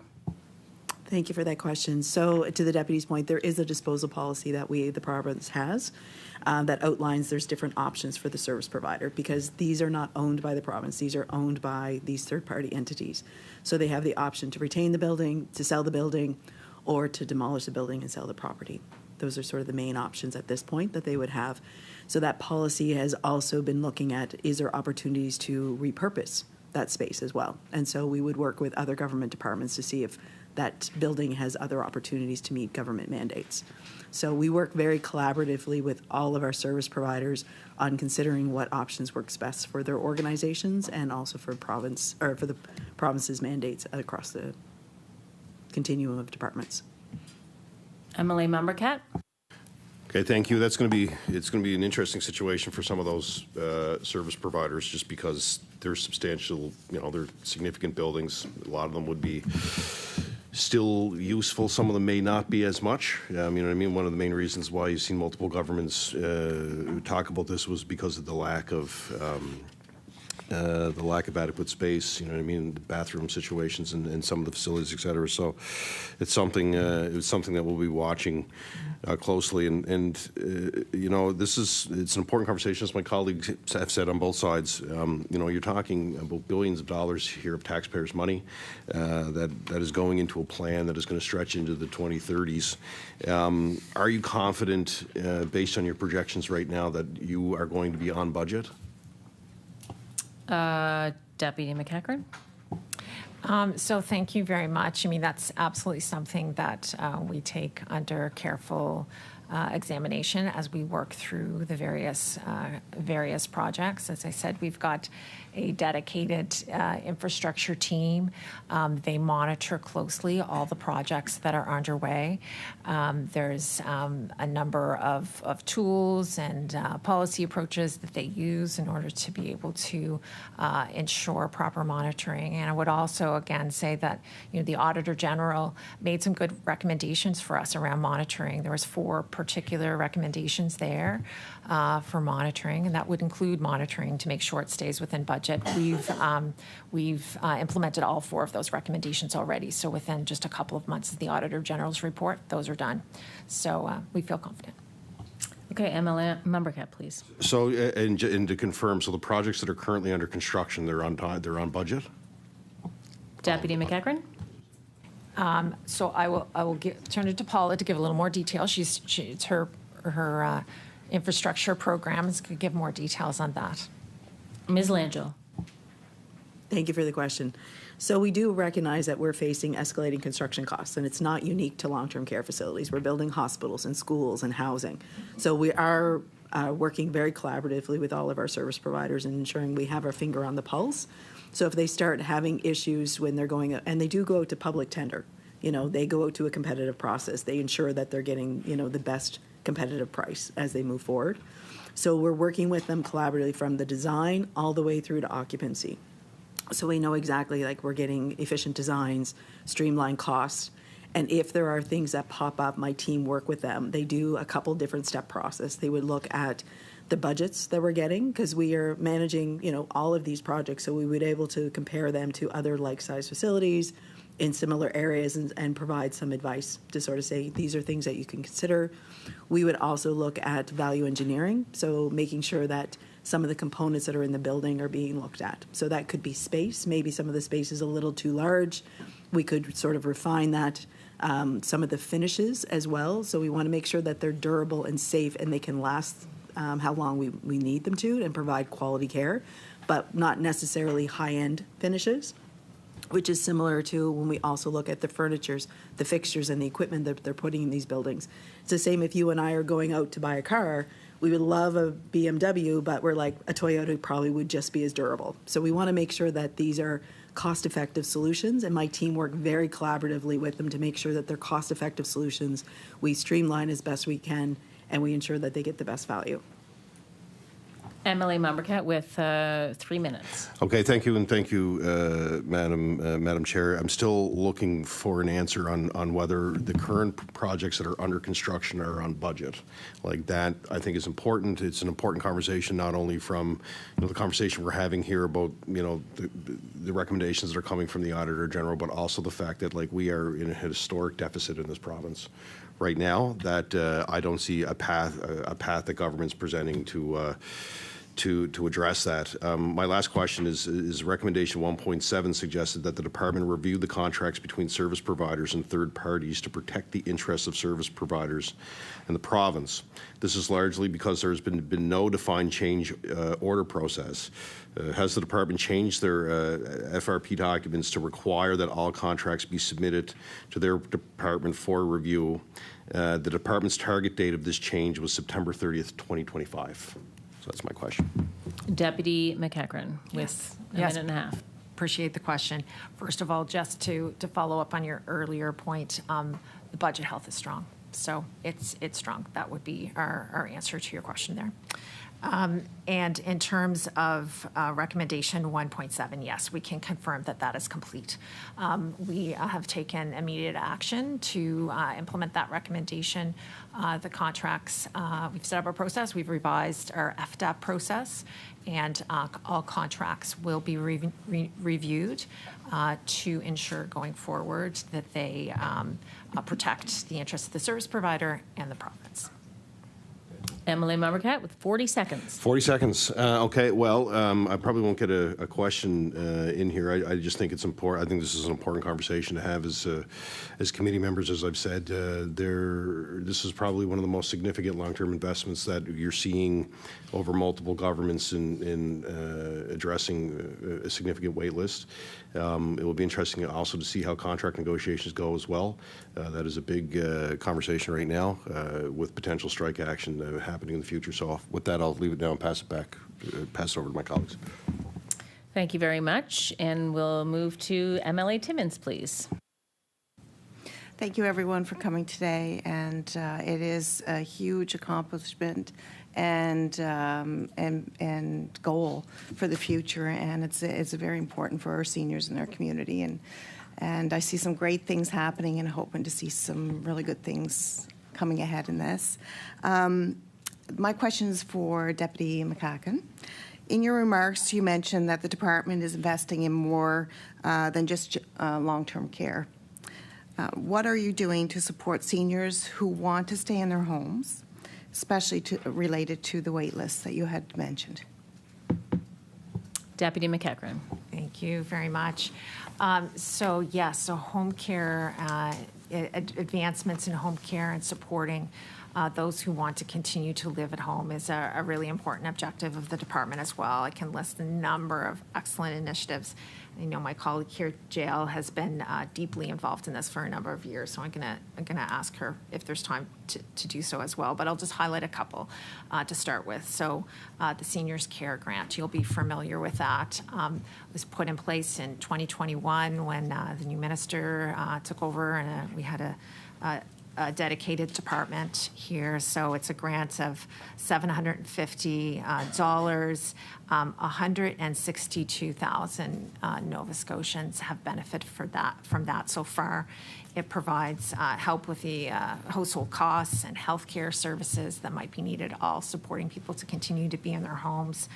Thank you for that question. So to the deputy's point, there is a disposal policy that the province has that outlines there's different options for the service provider, because these are not owned by the province. These are owned by these third-party entities. So they have the option to retain the building, to sell the building, or to demolish the building and sell the property. Those are sort of the main options at this point that they would have. So that policy has also been looking at, is there opportunities to repurpose that space as well? And so we would work with other government departments to see if that building has other opportunities to meet government mandates. So we work very collaboratively with all of our service providers on considering what options works best for their organizations and also for the province's mandates across the continuum of departments. Emily Mumbercat. Okay, thank you. It's going to be an interesting situation for some of those service providers, just because they're substantial, they're significant buildings. A lot of them would be still useful. Some of them may not be as much. One of the main reasons why you've seen multiple governments talk about this was because of the lack of adequate space, the bathroom situations and some of the facilities, et cetera. So it's something that we'll be watching closely. It's an important conversation, as my colleagues have said on both sides. You're talking about billions of dollars here of taxpayers' money that is going into a plan that is going to stretch into the 2030s. Are you confident, based on your projections right now, that you are going to be on budget? Deputy McEachran. So thank you very much. That's absolutely something that we take under careful examination as we work through the various projects. As I said, we've got a dedicated infrastructure team. They monitor closely all the projects that are underway. There's a number of tools and policy approaches that they use in order to be able to ensure proper monitoring. And I would also, again, say that the Auditor General made some good recommendations for us around monitoring. There was 4 particular recommendations there for monitoring, and that would include monitoring to make sure it stays within budget. We've implemented all 4 of those recommendations already, so within just a couple of months of the Auditor General's report, those are done. So we feel confident. Okay, MLA Membercat, please. So, and to confirm, so the projects that are currently under construction, they're on time, they're on budget? Deputy McEachran? So I will turn it to Paula to give a little more detail. It's her infrastructure programs could give more details on that. Ms. Langell. Thank you for the question. So we do recognize that we're facing escalating construction costs, and it's not unique to long-term care facilities. We're building hospitals and schools and housing. So we are working very collaboratively with all of our service providers and ensuring we have our finger on the pulse. So if they start having issues when they're going, and they do go out to public tender, they go out to a competitive process. They ensure that they're getting, the best competitive price as they move forward. So we're working with them collaboratively from the design all the way through to occupancy. So we know exactly, like, we're getting efficient designs, streamlined costs, and if there are things that pop up, my team work with them. They do a couple different step process. They would look at the budgets that we're getting, because we are managing, all of these projects, so we would be able to compare them to other like-sized facilities in similar areas and provide some advice to sort of say, these are things that you can consider. We would also look at value engineering, so making sure that some of the components that are in the building are being looked at. So that could be space. Maybe some of the space is a little too large. We could sort of refine that. Some of the finishes as well. So we want to make sure that they're durable and safe and they can last how long we need them to and provide quality care, but not necessarily high-end finishes, which is similar to when we also look at the furnitures, the fixtures, and the equipment that they're putting in these buildings. It's the same if you and I are going out to buy a car. We would love a BMW, but we're like, a Toyota probably would just be as durable. So we want to make sure that these are cost-effective solutions, and my team work very collaboratively with them to make sure that they're cost-effective solutions. We streamline as best we can, and we ensure that they get the best value. MLA Membercat with 3 minutes. Okay, thank you, and thank you, Madam Chair. I'm still looking for an answer on whether the current projects that are under construction are on budget. Like that, I think is important. It's an important conversation, not only from the conversation we're having here about the recommendations that are coming from the Auditor General, but also the fact that we are in a historic deficit in this province right now. That I don't see a path that government's presenting to address that. My last question is recommendation 1.7 suggested that the department review the contracts between service providers and third parties to protect the interests of service providers in the province. This is largely because there's been no defined change order process. Has the department changed their FRP documents to require that all contracts be submitted to their department for review? The department's target date of this change was September 30th, 2025. So that's my question. Deputy McEachran with a minute and a half. Appreciate the question. First of all, just to follow up on your earlier point, the budget health is strong. So it's strong. That would be our answer to your question there. And in terms of recommendation 1.7, yes, we can confirm that that is complete. We have taken immediate action to implement that recommendation. The contracts, we've set up a process, we've revised our FDAP process, and all contracts will be reviewed to ensure going forward that they protect the interests of the service provider and the province. MLA Membercat with 40 seconds. 40 seconds. Okay, well, I probably won't get a question in here. I just think it's important. I think this is an important conversation to have as committee members. As I've said, this is probably one of the most significant long-term investments that you're seeing over multiple governments in addressing a significant wait list. It will be interesting also to see how contract negotiations go as well. That is a big conversation right now with potential strike action happening in the future. So with that, I'll leave it now and pass it over to my colleagues. Thank you very much. And we'll move to MLA Timmins, please. Thank you, everyone, for coming today. And it is a huge accomplishment and goal for the future. And it's very important for our seniors in our community. And I see some great things happening and hoping to see some really good things coming ahead in this. My question is for Deputy McCacken. In your remarks, you mentioned that the department is investing in more than just long-term care. What are you doing to support seniors who want to stay in their homes, especially related to the wait lists that you had mentioned? Deputy McEachran. Thank you very much. So home care, advancements in home care and supporting those who want to continue to live at home is a really important objective of the department as well. I can list a number of excellent initiatives. I know my colleague here, Jael, has been deeply involved in this for a number of years, so I'm gonna ask her if there's time to do so as well. But I'll just highlight a couple to start with. So the Seniors Care Grant, you'll be familiar with that. Was put in place in 2021 when the new minister took over, and we had a dedicated department here. So it's a grant of $750. 162,000 Nova Scotians have benefited from that so far. It provides help with the household costs and healthcare services that might be needed, all supporting people to continue to be in their homes.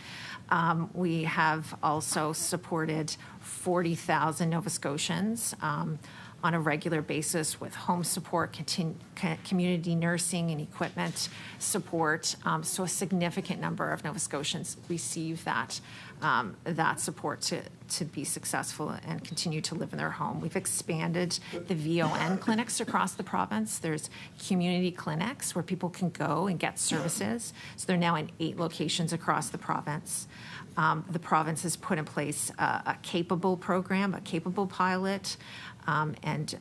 We have also supported 40,000 Nova Scotians on a regular basis with home support, community nursing and equipment support. So a significant number of Nova Scotians receive that support to be successful and continue to live in their home. We've expanded the VON clinics across the province. There's community clinics where people can go and get services. So they're now in 8 locations across the province. The province has put in place a capable program, a capable pilot, and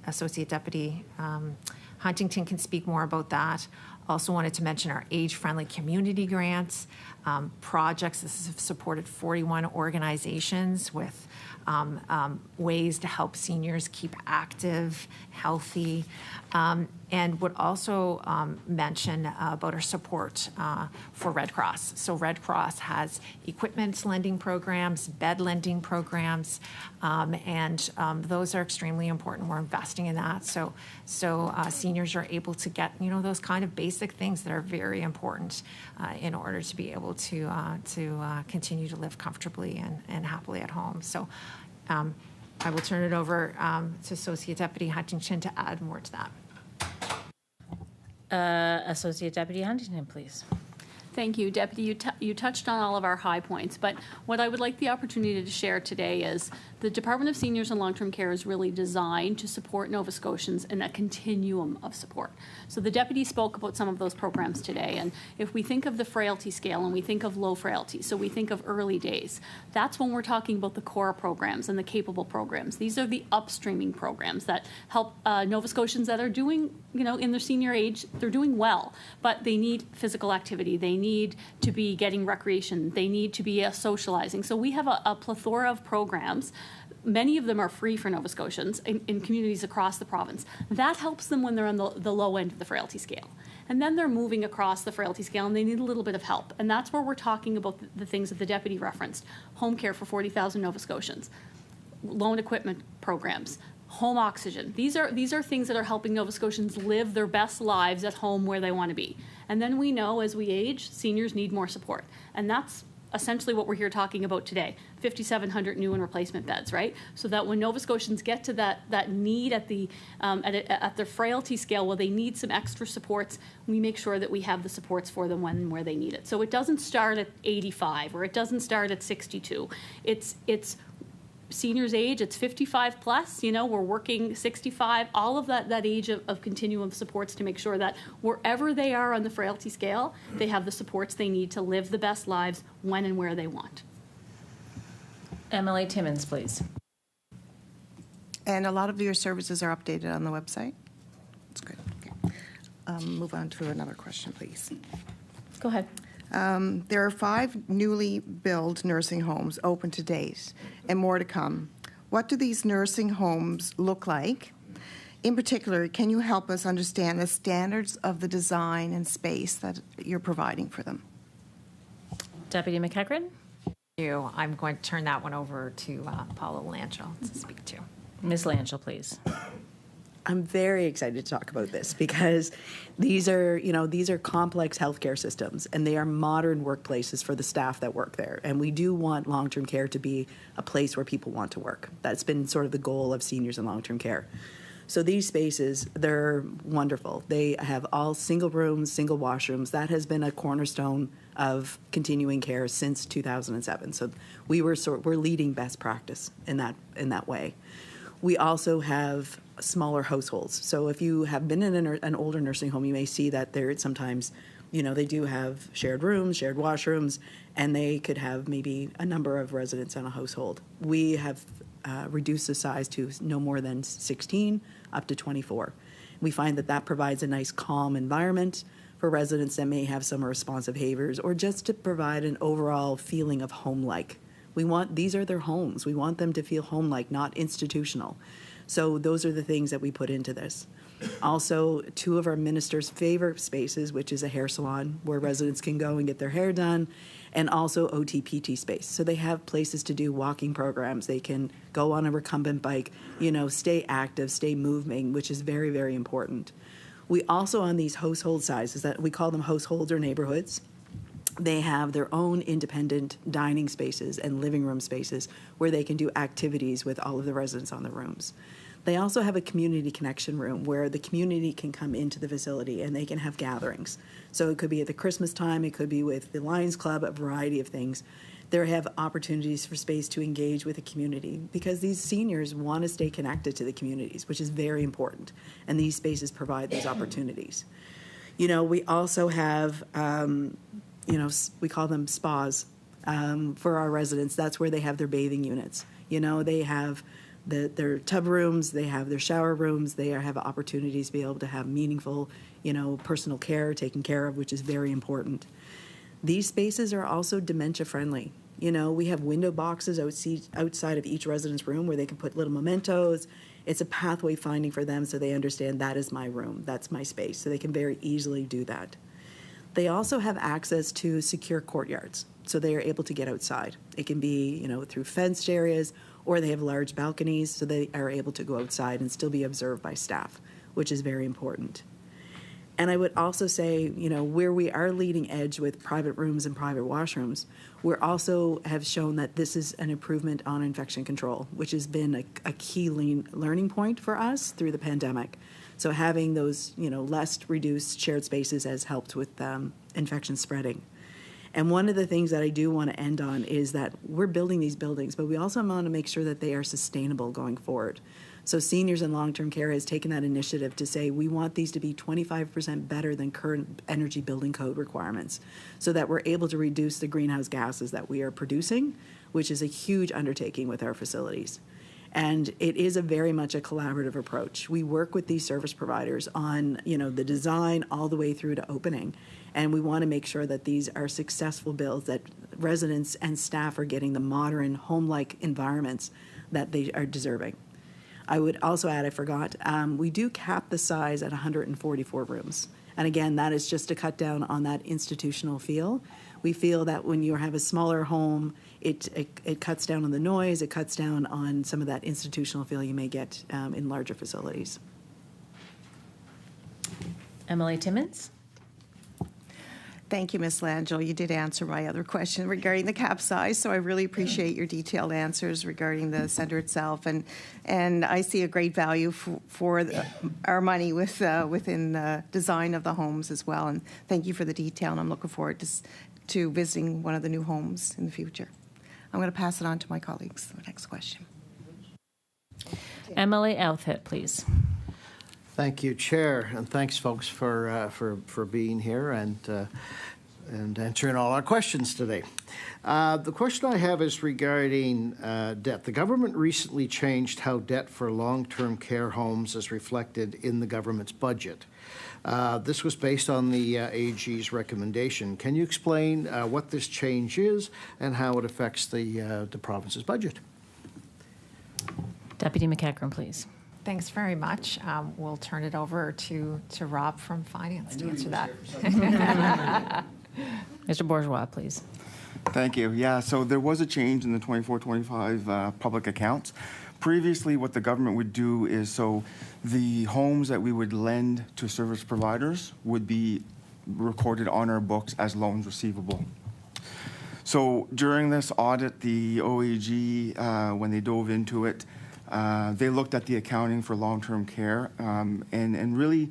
Associate Deputy Huntington can speak more about that. Also wanted to mention our age-friendly community grants, projects. This has supported 41 organizations with ways to help seniors keep active, healthy, and would also mention about our support for Red Cross. So Red Cross has equipment lending programs, bed lending programs, and those are extremely important. We're investing in that. So seniors are able to get, those kind of basic things that are very important in order to be able to continue to live comfortably and happily at home. So I will turn it over to Associate Deputy Huntington to add more to that. Associate Deputy Huntington, please. Thank you, Deputy. You touched on all of our high points, but what I would like the opportunity to share today is the Department of Seniors and Long-Term Care is really designed to support Nova Scotians in a continuum of support. So the Deputy spoke about some of those programs today, and if we think of the frailty scale and we think of low frailty, so we think of early days, that's when we're talking about the core programs and the capable programs. These are the upstreaming programs that help Nova Scotians that are doing, in their senior age, they're doing well, but they need physical activity. They need to be getting recreation. They need to be socializing. So we have a plethora of programs. Many of them are free for Nova Scotians in communities across the province. That helps them when they're on the low end of the frailty scale. And then they're moving across the frailty scale and they need a little bit of help. And that's where we're talking about the things that the Deputy referenced. Home care for 40,000 Nova Scotians, loan equipment programs, home oxygen. These are things that are helping Nova Scotians live their best lives at home where they want to be. And then we know as we age, seniors need more support. And that's essentially what we're here talking about today, 5,700 new and replacement beds, right? So that when Nova Scotians get to that need at the frailty scale, where they need some extra supports, we make sure that we have the supports for them when and where they need it. So it doesn't start at 85 or it doesn't start at 62. It's seniors age, it's 55 plus, we're working 65, all of that age of continuum supports to make sure that wherever they are on the frailty scale, they have the supports they need to live the best lives when and where they want. MLA Timmins, please. And a lot of your services are updated on the website? That's good. Okay. Move on to another question, please. Go ahead. There are 5 newly built nursing homes open to date and more to come. What do these nursing homes look like? In particular, can you help us understand the standards of the design and space that you're providing for them? Deputy McEachran? I'm going to turn that one over to Paula Lanchel to speak to. Ms. Lanchel, please. I'm very excited to talk about this because these are complex healthcare systems, and they are modern workplaces for the staff that work there. And we do want long-term care to be a place where people want to work. That's been sort of the goal of seniors in long-term care. So these spaces, they're wonderful. They have all single rooms, single washrooms. That has been a cornerstone of continuing care since 2007. So we're leading best practice in that way. We also have smaller households. So if you have been in an older nursing home, you may see that there sometimes, they do have shared rooms, shared washrooms, and they could have maybe a number of residents in a household. We have reduced the size to no more than 16 up to 24. We find that provides a nice calm environment for residents that may have some responsive behaviors, or just to provide an overall feeling of home-like. These are their homes. We want them to feel home-like, not institutional. So those are the things that we put into this. Also, two of our ministers' favorite spaces, which is a hair salon where residents can go and get their hair done, and also OT-PT space. So they have places to do walking programs. They can go on a recumbent bike, stay active, stay moving, which is very, very important. We also, on these household sizes, that we call them households or neighborhoods, they have their own independent dining spaces and living room spaces where they can do activities with all of the residents on the rooms. They also have a community connection room where the community can come into the facility and they can have gatherings. So it could be at the Christmas time, it could be with the Lions Club, a variety of things. They have opportunities for space to engage with the community because these seniors want to stay connected to the communities, which is very important. And these spaces provide those opportunities. We also have, we call them spas for our residents. That's where they have their bathing units. They have their tub rooms, they have their shower rooms, they have opportunities to be able to have meaningful, personal care taken care of, which is very important. These spaces are also dementia friendly. We have window boxes outside of each resident's room where they can put little mementos. It's a pathway finding for them so they understand that is my room, that's my space, so they can very easily do that. They also have access to secure courtyards, so they are able to get outside. It can be, through fenced areas, or they have large balconies, so they are able to go outside and still be observed by staff, which is very important. And I would also say, where we are leading edge with private rooms and private washrooms, we also have shown that this is an improvement on infection control, which has been a key learning point for us through the pandemic. So having those, less reduced shared spaces has helped with infection spreading. And one of the things that I do want to end on is that we're building these buildings, but we also want to make sure that they are sustainable going forward. So Seniors in Long-Term Care has taken that initiative to say we want these to be 25% better than current energy building code requirements so that we're able to reduce the greenhouse gases that we are producing, which is a huge undertaking with our facilities. And it is very much a collaborative approach. We work with these service providers on, the design all the way through to opening. And we want to make sure that these are successful builds, that residents and staff are getting the modern, home-like environments that they are deserving. I would also add, I forgot, we do cap the size at 144 rooms. And again, that is just to cut down on that institutional feel. We feel that when you have a smaller home, it cuts down on the noise, it cuts down on some of that institutional feel you may get in larger facilities. Emily Timmins. Thank you, Ms. Langell. You did answer my other question regarding the cap size, so I really appreciate your detailed answers regarding the center itself. And I see a great value for our money within the design of the homes as well. And thank you for the detail, and I'm looking forward to visiting one of the new homes in the future. I'm going to pass it on to my colleagues. The next question. Emily Outhit, please. Thank you, Chair, and thanks, folks, for being here and answering all our questions today. The question I have is regarding debt. The government recently changed how debt for long-term care homes is reflected in the government's budget. This was based on the AG's recommendation. Can you explain what this change is and how it affects the province's budget? Deputy McEachran, please. Thanks very much. We'll turn it over to Rob from Finance to answer that. Mr. Bourgeois, please. Thank you. Yeah, so there was a change in the 24-25 public accounts. previously what the government would do is, so the homes that we would lend to service providers would be recorded on our books as loans receivable. So during this audit, the OAG, when they dove into it, they looked at the accounting for long-term care, and really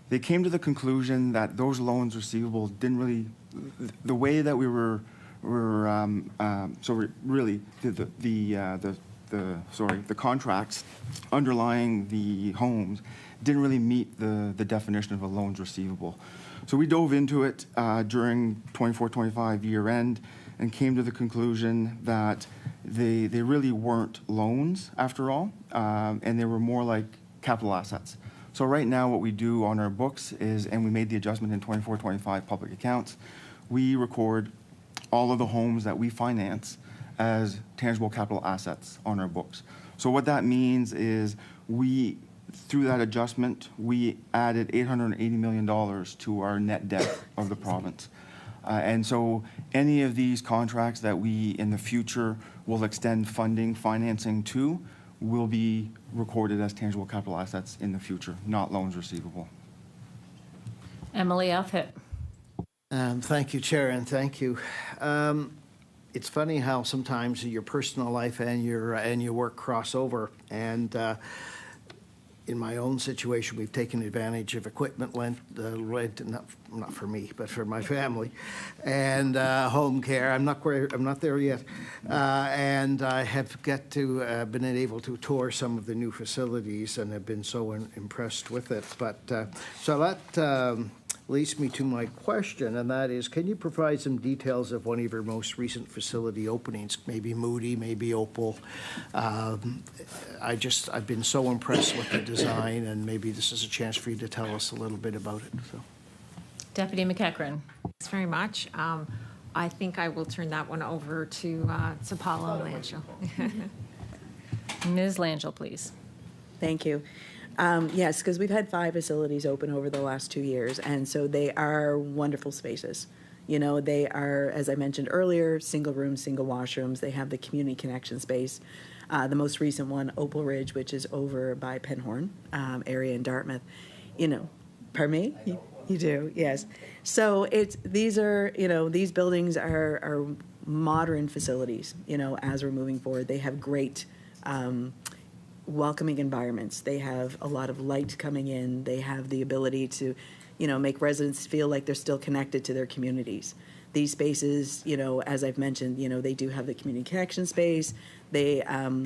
they came to the conclusion that those loans receivable didn't really, the way that we were really the contracts underlying the homes didn't really meet the definition of a loans receivable. So we dove into it during 24-25 year end and came to the conclusion that they really weren't loans after all, and they were more like capital assets. So right now what we do on our books is, and we made the adjustment in 24-25 public accounts, we record all of the homes that we finance as tangible capital assets on our books. So what that means is through that adjustment, we added $880 million to our net debt of the province. And so any of these contracts that we in the future will extend financing to will be recorded as tangible capital assets in the future, not loans receivable. Emily Alfit. Thank you, Chair, and thank you. It's funny how sometimes your personal life and your work cross over. And in my own situation, we've taken advantage of equipment rent, not for me, but for my family, and home care. I'm not there yet, and I have been able to tour some of the new facilities and have been so impressed with it. But so that leads me to my question, and that is, can you provide some details of one of your most recent facility openings? Maybe Moody, maybe Opal. I've been so impressed with the design, and maybe this is a chance for you to tell us a little bit about it. So. Deputy McEachran. Thanks very much. I think I will turn that one over to Paula Langell. Ms. Langell, please. Thank you. Yes, because we've had 5 facilities open over the last 2 years, and so they are wonderful spaces. You know, they are, as I mentioned earlier, single rooms, single washrooms. They have the community connection space. The most recent one, Opal Ridge, which is over by Penhorn area in Dartmouth. You know, pardon me? You do, yes. So these buildings are modern facilities, you know, as we're moving forward. They have great welcoming environments. They have a lot of light coming in. They have the ability to, you know, make residents feel like they're still connected to their communities. These spaces, you know, as I've mentioned, you know, they do have the community connection space. They,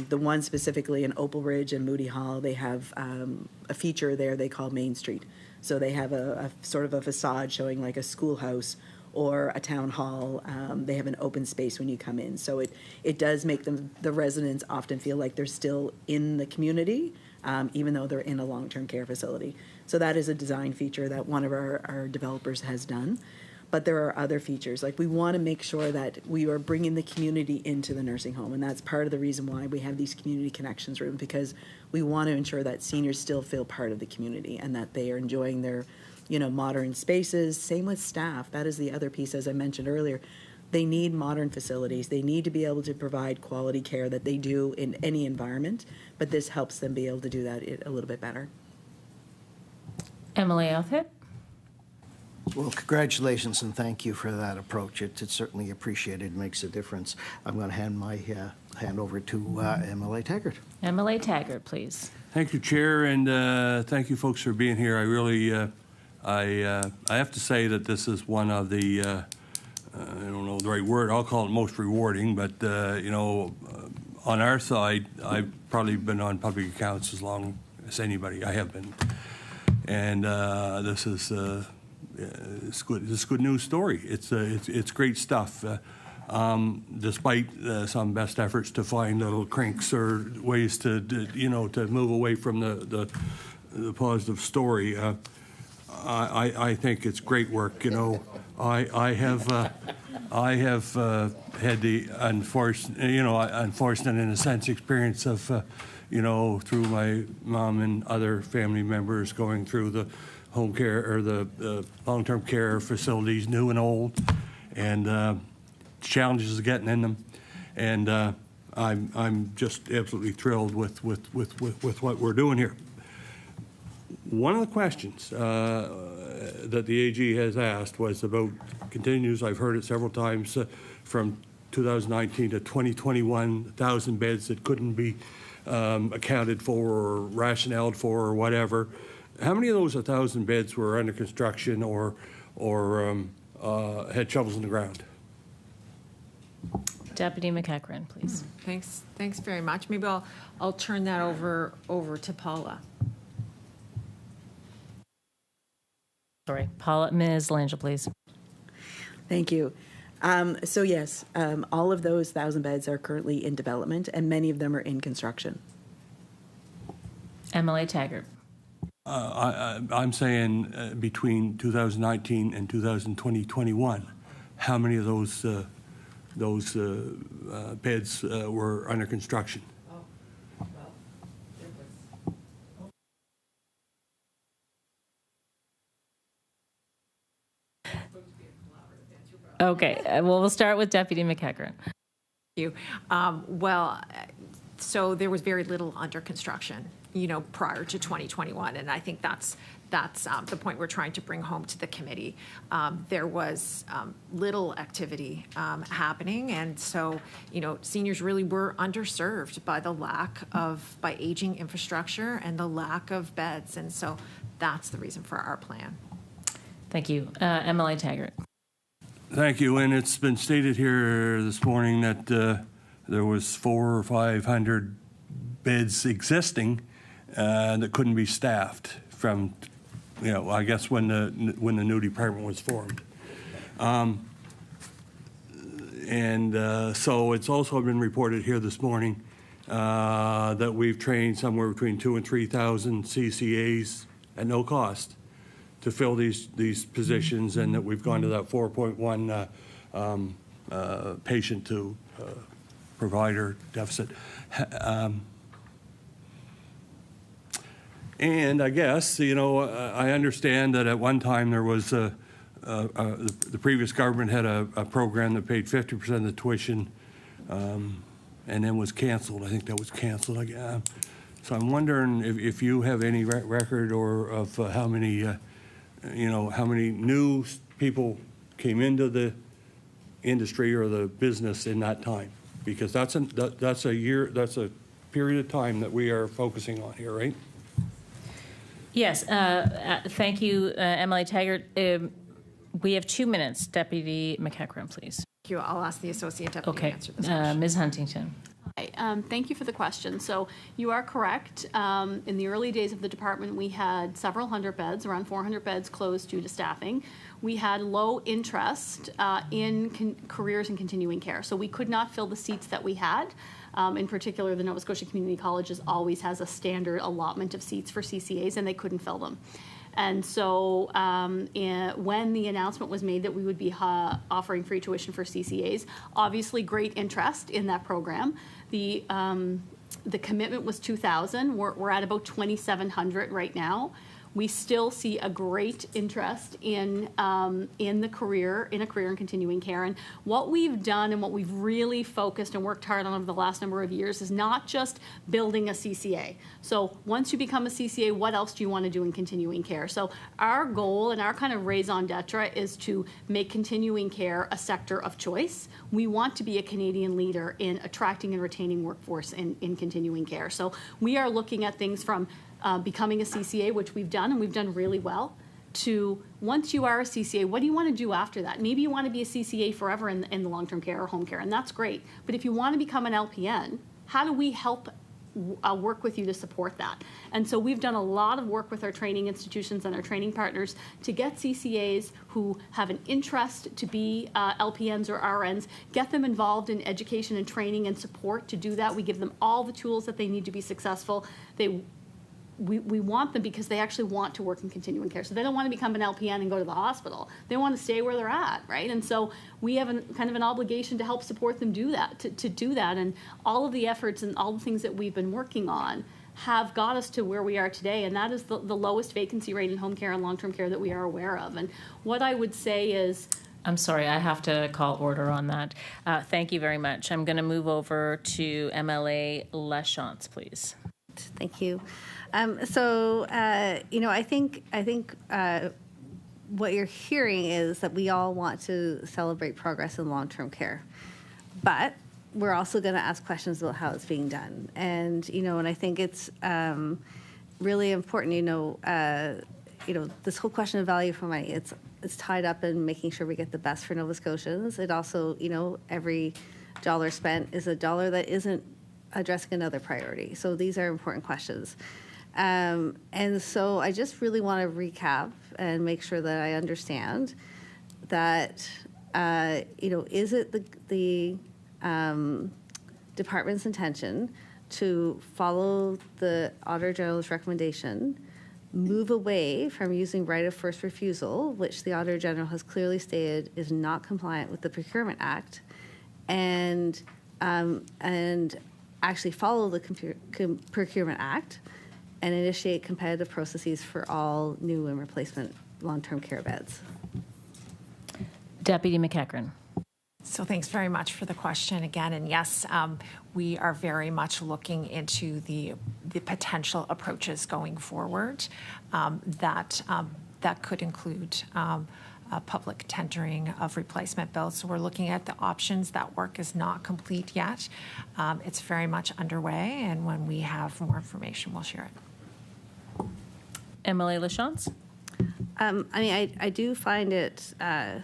the one specifically in Opal Ridge and Moody Hall, they have a feature there they call Main Street. So they have a sort of a facade showing like a schoolhouse or a town hall. They have an open space when you come in. So it does make the residents often feel like they're still in the community, even though they're in a long-term care facility. So that is a design feature that one of our developers has done. But there are other features. Like, we want to make sure that we are bringing the community into the nursing home, and that's part of the reason why we have these community connections rooms, because we want to ensure that seniors still feel part of the community and that they are enjoying their, you know, modern spaces. Same with staff. That is the other piece, as I mentioned earlier. They need modern facilities. They need to be able to provide quality care that they do in any environment, but this helps them be able to do that a little bit better. Emily Alfit. Well, congratulations and thank you for that approach. It's certainly appreciated, makes a difference. I'm going to hand over to MLA Taggart. MLA Taggart, please. Thank you, Chair, and thank you folks for being here. I really, I have to say that this is one of the, I don't know the right word, I'll call it most rewarding, but you know, on our side, I've probably been on public accounts as long as anybody. I have been. And this is it's good. It's a good news story. It's great stuff. Despite some best efforts to find little cranks or ways to you know, to move away from the positive story, I think it's great work. You know, I have had the unfortunate in a sense experience of you know, through my mom and other family members going through the home care or the long-term care facilities, new and old, and challenges of getting in them. And I'm just absolutely thrilled with what we're doing here. One of the questions that the AG has asked was about continues. I've heard it several times from 2019 to 2021, 1,000 beds that couldn't be accounted for or rationaled for or whatever. How many of those 1,000 beds were under construction or had shovels in the ground? Deputy McEachran, please. Thanks very much. Maybe I'll turn that over to Paula. Sorry, Paula, Ms. Langell, please. Thank you. So yes, all of those 1,000 beds are currently in development, and many of them are in construction. MLA Taggart. I'm saying between 2019 and 2021, how many of those beds were under construction? Okay, well, we'll start with Deputy McEachran. Thank you. So there was very little under construction, prior to 2021, and I think that's the point we're trying to bring home to the committee. There was little activity happening, and so seniors really were underserved by aging infrastructure and the lack of beds, and so that's the reason for our plan. Thank you, MLA Taggart. Thank you, and it's been stated here this morning that there was 400 or 500 beds existing that couldn't be staffed from, I guess when the new department was formed. So it's also been reported here this morning that we've trained somewhere between 2,000 and 3,000 CCAs at no cost to fill these positions, and that we've gone to that 4.1 patient to provider deficit. And I guess, I understand that at one time there was the previous government had a program that paid 50% of the tuition and then was canceled. I think that was canceled again. So I'm wondering if you have any record of how many, how many new people came into the industry or the business in that time, because that's a period of time that we are focusing on here, right? Yes, thank you, MLA Taggart. We have 2 minutes. Deputy McEachran, please. Thank you. I'll ask the Associate Deputy to answer this question. Okay, Ms. Huntington. Hi, thank you for the question. So you are correct. In the early days of the department, we had several hundred beds, around 400 beds closed due to staffing. We had low interest in careers and continuing care, so we could not fill the seats that we had. In particular, the Nova Scotia Community Colleges always has a standard allotment of seats for CCAs, and they couldn't fill them. And so when the announcement was made that we would be offering free tuition for CCAs, obviously great interest in that program. The commitment was 2,000. We're at about 2,700 right now. We still see a great interest in a career in continuing care. And what we've done and what we've really focused and worked hard on over the last number of years is not just building a CCA. So once you become a CCA, what else do you want to do in continuing care? So our goal and our kind of raison d'etre is to make continuing care a sector of choice. We want to be a Canadian leader in attracting and retaining workforce in continuing care. So we are looking at things from becoming a CCA, which we've done, and we've done really well, to once you are a CCA, what do you want to do after that? Maybe you want to be a CCA forever in the long-term care or home care, and that's great. But if you want to become an LPN, how do we help work with you to support that? And so we've done a lot of work with our training institutions and our training partners to get CCAs who have an interest to be LPNs or RNs, get them involved in education and training and support to do that. We give them all the tools that they need to be successful. We want them because they actually want to work in continuing care. So they don't want to become an LPN and go to the hospital. They want to stay where they're at, right? And so we have kind of an obligation to help support them do that, to do that. And all of the efforts and all the things that we've been working on have got us to where we are today, and that is the lowest vacancy rate in home care and long-term care that we are aware of. And what I would say is I'm sorry, I have to call order on that. Thank you very much. I'm going to move over to MLA Lachance, please. Thank you. I think what you're hearing is that we all want to celebrate progress in long-term care, but we're also going to ask questions about how it's being done. And I think it's really important. This whole question of value for money, it's tied up in making sure we get the best for Nova Scotians. It also, every dollar spent is a dollar that isn't addressing another priority. So these are important questions. And so I just really want to recap and make sure that I understand that, is it the department's intention to follow the Auditor General's recommendation, move away from using right of first refusal, which the Auditor General has clearly stated is not compliant with the Procurement Act, and actually follow the Procurement Act and initiate competitive processes for all new and replacement long-term care beds? Deputy McEachran. So thanks very much for the question again. And yes, we are very much looking into the potential approaches going forward that could include public tendering of replacement bills. So we're looking at the options. That work is not complete yet. It's very much underway, and when we have more information, we'll share it. MLA Lachance. I do find it. I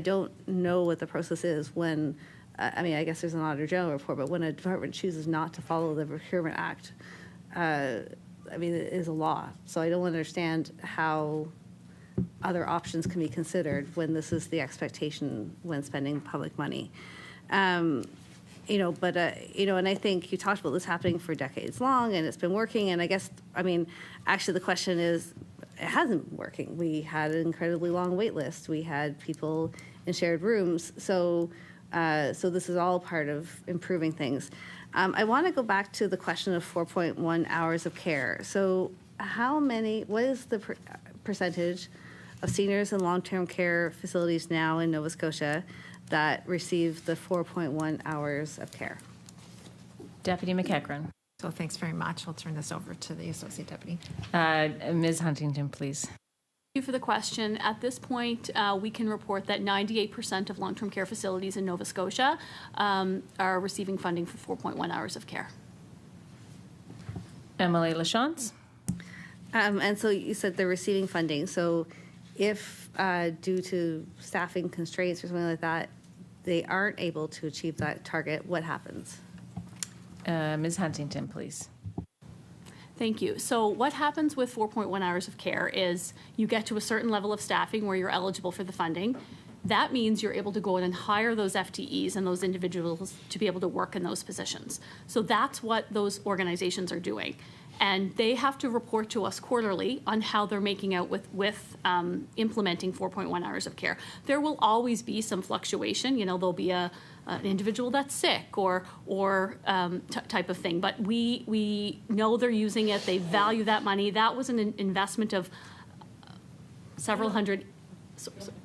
don't know what the process is when. I guess there's an Auditor General report, but when a department chooses not to follow the Procurement Act, it is a law. So I don't understand how other options can be considered when this is the expectation when spending public money. And I think you talked about this happening for decades long, and it's been working. And I guess, actually the question is, it hasn't been working. We had an incredibly long wait list. We had people in shared rooms. So this is all part of improving things. I want to go back to the question of 4.1 hours of care. So what is the percentage of seniors in long-term care facilities now in Nova Scotia that receive the 4.1 hours of care? Deputy McEachran. So thanks very much. I'll turn this over to the Associate Deputy. Ms. Huntington, please. Thank you for the question. At this point, we can report that 98% of long-term care facilities in Nova Scotia are receiving funding for 4.1 hours of care. MLA Lachance. And so you said they're receiving funding. So if due to staffing constraints or something like that, they aren't able to achieve that target, what happens? Ms. Huntington, please. Thank you. So what happens with 4.1 hours of care is you get to a certain level of staffing where you're eligible for the funding. That means you're able to go in and hire those FTEs and those individuals to be able to work in those positions. So that's what those organizations are doing. And they have to report to us quarterly on how they're making out with implementing 4.1 hours of care. There will always be some fluctuation. There'll be an individual that's sick or type of thing. But we know they're using it. They value that money. That was an investment of several hundred.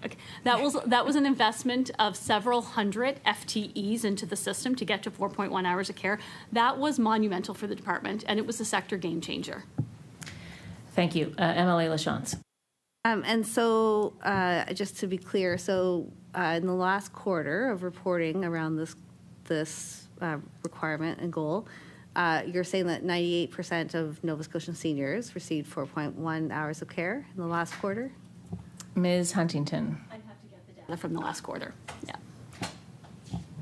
Okay. That was an investment of several hundred FTEs into the system to get to 4.1 hours of care. That was monumental for the department, and it was a sector game changer. Thank you. MLA Lachance. And so just to be clear, so in the last quarter of reporting around this requirement and goal, you're saying that 98% of Nova Scotian seniors received 4.1 hours of care in the last quarter? Ms. Huntington. I'd have to get the data from the last quarter. Yeah.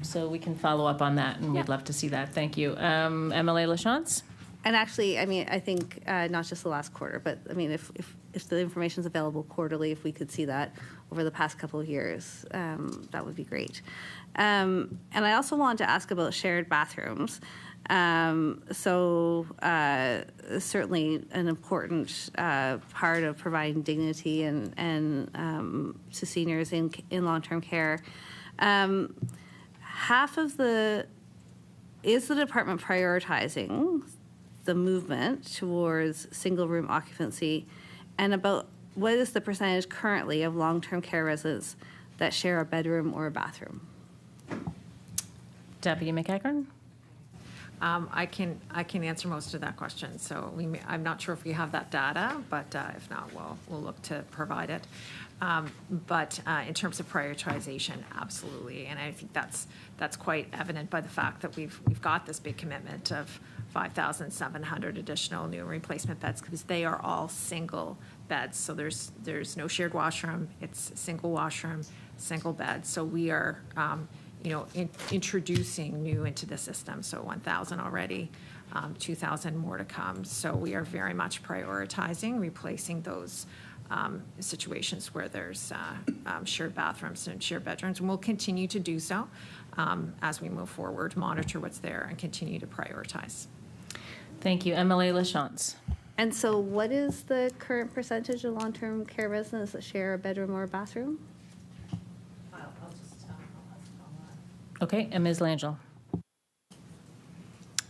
So we can follow up on that, and we'd love to see that. Thank you. MLA Lachance? And actually, I think not just the last quarter, but if the information is available quarterly, if we could see that over the past couple of years, that would be great. And I also wanted to ask about shared bathrooms. Certainly an important part of providing dignity and to seniors in long-term care. Is the department prioritizing the movement towards single-room occupancy, and about what is the percentage currently of long-term care residents that share a bedroom or a bathroom? Deputy McEachern? I can answer most of that question. So I'm not sure if we have that data, but if not, we'll look to provide it. But in terms of prioritization, absolutely, and I think that's quite evident by the fact that we've got this big commitment of 5,700 additional new replacement beds, because they are all single beds. So there's no shared washroom. It's single washroom, single bed. So we are introducing new into the system. So 1,000 already, 2,000 more to come. So we are very much prioritizing replacing those situations where there's shared bathrooms and shared bedrooms, and we'll continue to do so as we move forward, monitor what's there, and continue to prioritize. Thank you. MLA Lachance. And so what is the current percentage of long-term care residents that share a bedroom or a bathroom? Okay, and Ms. Langell.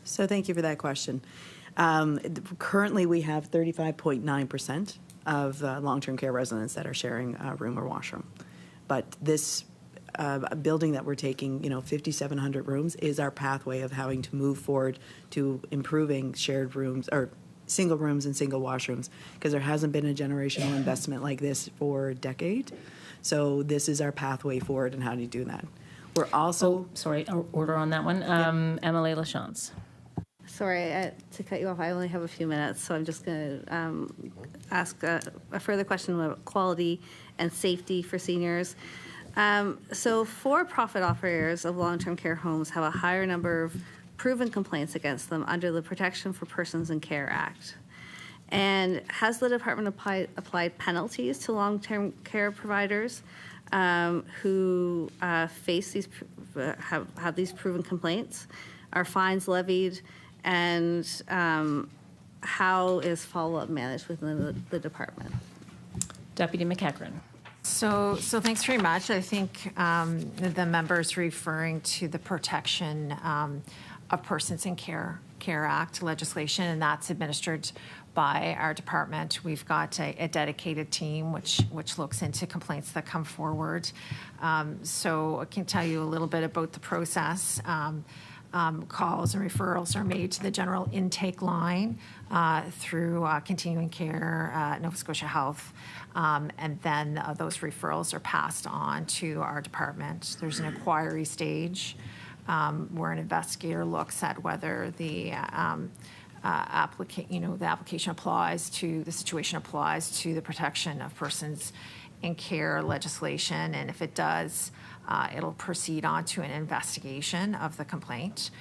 So thank you for that question. Currently, we have 35.9% of long-term care residents that are sharing a room or washroom. But this building that we're taking, 5,700 rooms, is our pathway of having to move forward to improving shared rooms or single rooms and single washrooms, because there hasn't been a generational investment like this for a decade. So this is our pathway forward and how to do that. We're also... order on that one. MLA Lachance. Sorry to cut you off. I only have a few minutes, so I'm just going to ask a further question about quality and safety for seniors. So for-profit operators of long-term care homes have a higher number of proven complaints against them under the Protection for Persons in Care Act. And has the department applied penalties to long-term care providers who face these have these proven complaints? Are fines levied? And how is follow-up managed within the department? Deputy McEachern. So thanks very much. I think the member's referring to the Protection of Persons in Care Act legislation, and that's administered by our department. We've got a dedicated team which looks into complaints that come forward. So I can tell you a little bit about the process. Calls and referrals are made to the general intake line through Continuing Care, Nova Scotia Health, and then those referrals are passed on to our department. There's an inquiry stage where an investigator looks at whether the application applies to the situation, applies to the Protection of Persons in Care legislation, and if it does, it'll proceed on to an investigation of the complaint.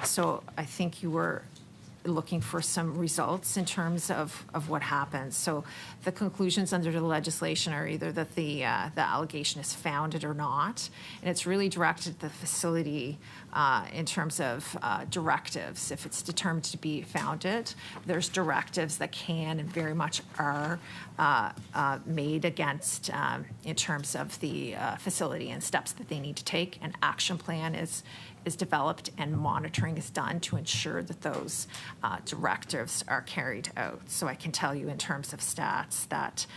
So I think you were looking for some results in terms of what happens. So the conclusions under the legislation are either that the allegation is founded or not, and it's really directed at the facility in terms of directives. If it's determined to be founded, there's directives that can and very much are made against in terms of the facility and steps that they need to take. An action plan is developed and monitoring is done to ensure that those directives are carried out. So I can tell you in terms of stats that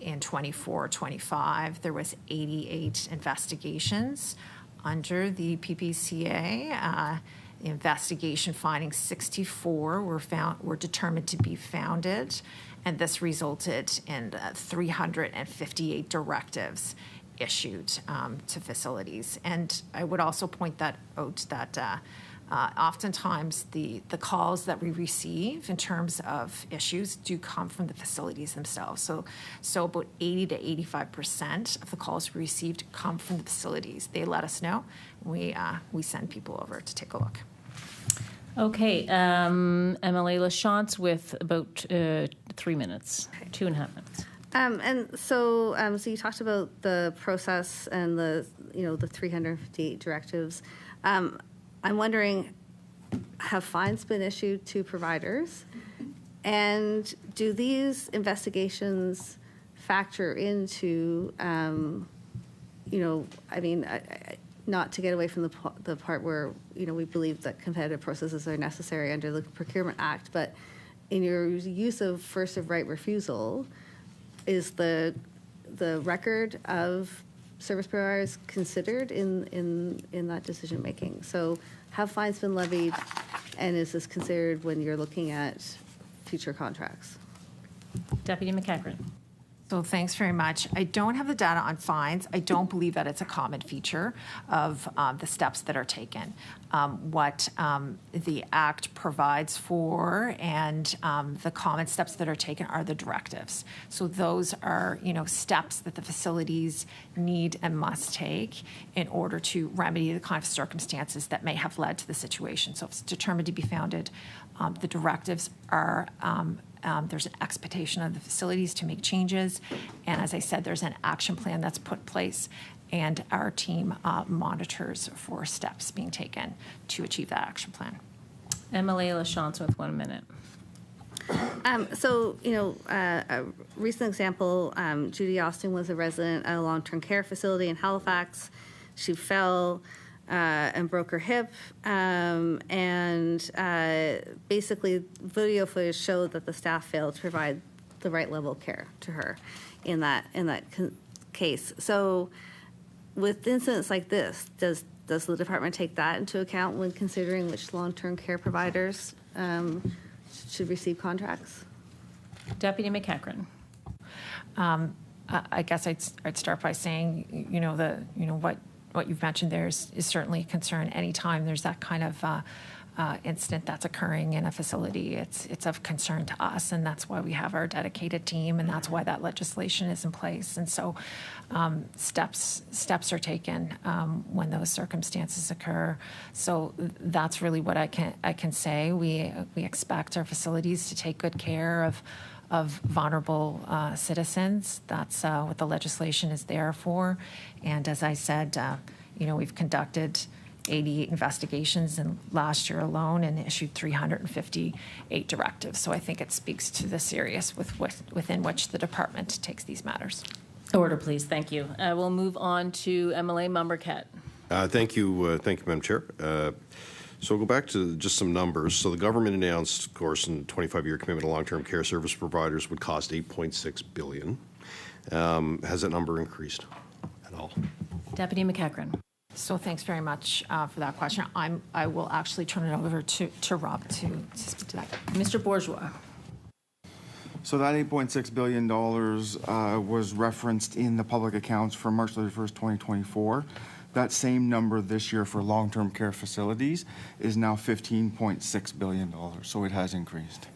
in 24-25, there was 88 investigations under the PPCA. Investigation findings 64 were determined to be founded, and this resulted in 358 directives issued to facilities. And I would also point that out that oftentimes the calls that we receive in terms of issues do come from the facilities themselves. So about 80 to 85% of the calls we received come from the facilities. They let us know. We send people over to take a look. Okay, MLA Lachance with about 3 minutes, 2.5 minutes. And so you talked about the process and the 358 directives. I'm wondering, have fines been issued to providers? And do these investigations factor into, not to get away from the part where, we believe that competitive processes are necessary under the Procurement Act, but in your use of first of right refusal, is the record of service providers considered in that decision making? So have fines been levied, and is this considered when you're looking at future contracts? Deputy McEachran. So thanks very much. I don't have the data on fines. I don't believe that it's a common feature of the steps that are taken. What the Act provides for and the common steps that are taken are the directives. So those are, steps that the facilities need and must take in order to remedy the kind of circumstances that may have led to the situation. So if it's determined to be founded, the directives are there's an expectation of the facilities to make changes. And as I said, there's an action plan that's put in place, and our team monitors for steps being taken to achieve that action plan. MLA LaChance with 1 minute. A recent example, Judy Austin was a resident at a long-term care facility in Halifax. She fell and broke her hip, basically video footage showed that the staff failed to provide the right level of care to her in that case. So with incidents like this, does the department take that into account when considering which long-term care providers should receive contracts? Deputy McEachran. I guess I'd start by saying, what you've mentioned there is certainly a concern. Anytime there's that kind of incident that's occurring in a facility, it's of concern to us, and that's why we have our dedicated team, and that's why that legislation is in place. And so steps are taken when those circumstances occur. So that's really what I can say. We expect our facilities to take good care of vulnerable citizens. That's what the legislation is there for. And as I said, we've conducted 88 investigations in last year alone and issued 358 directives. So I think it speaks to the seriousness within which the department takes these matters. Order, please. Thank you. We'll move on to MLA Mumbercat. Thank you, Madam Chair. So we'll go back to just some numbers. So the government announced, of course, in a 25-year commitment to long-term care service providers would cost $8.6 billion. Has that number increased at all? Deputy McEachran. So thanks very much for that question. I will actually turn it over to Rob to speak to that. Mr. Bourgeois. So that $8.6 billion was referenced in the public accounts for March 31st, 2024. That same number this year for long-term care facilities is now $15.6 billion, so it has increased.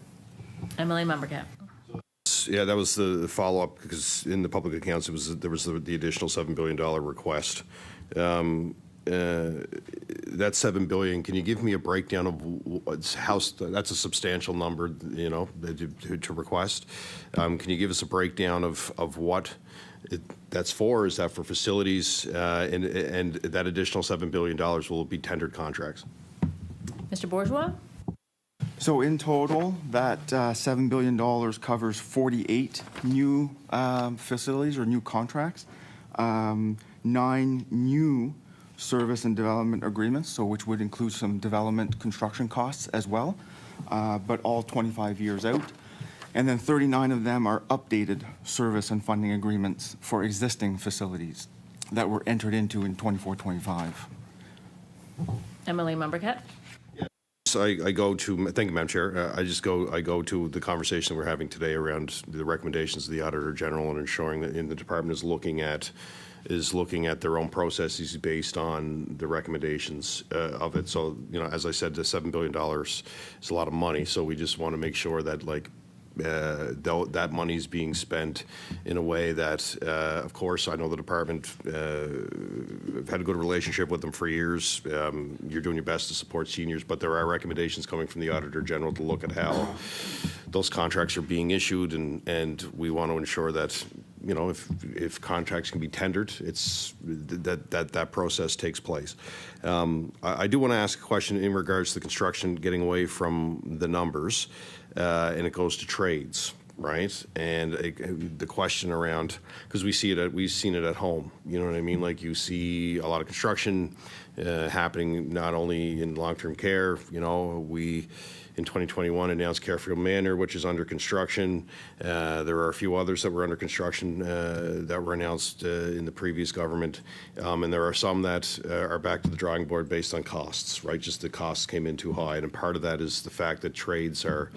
MLA Mumbercat. Yeah, that was the follow-up, because in the public accounts there was the additional $7 billion request. That $7 billion, can you give me a breakdown of how? That's a substantial number, to request. Can you give us a breakdown of what that's for? Is that for facilities, and that additional $7 billion will be tendered contracts? Mr. Bourgeois. So in total, that $7 billion covers 48 new facilities or new contracts, 9 new service and development agreements, so which would include some development construction costs as well, but all 25 years out. And then 39 of them are updated service and funding agreements for existing facilities that were entered into in 24-25. MLA Mumbercat. So I go to, thank you, Madam Chair. I go to the conversation we're having today around the recommendations of the Auditor General and ensuring that the department is looking at their own processes based on the recommendations of it. So, as I said, the $7 billion is a lot of money. So we just want to make sure that, that money is being spent in a way that, of course, I know the department, I've had a good relationship with them for years. You're doing your best to support seniors, but there are recommendations coming from the Auditor General to look at how those contracts are being issued, and we want to ensure that, if contracts can be tendered, it's that process takes place. I do want to ask a question in regards to the construction, getting away from the numbers, and it goes to trades. right? And the question around, because we've seen it at home, you know what I mean? Like you see a lot of construction happening not only in long-term care, you know, we in 2021 announced Carefield Manor, which is under construction. There are a few others that were under construction that were announced in the previous government. And there are some that are back to the drawing board based on costs, right? Just the costs came in too high. And part of that is the fact that trades are,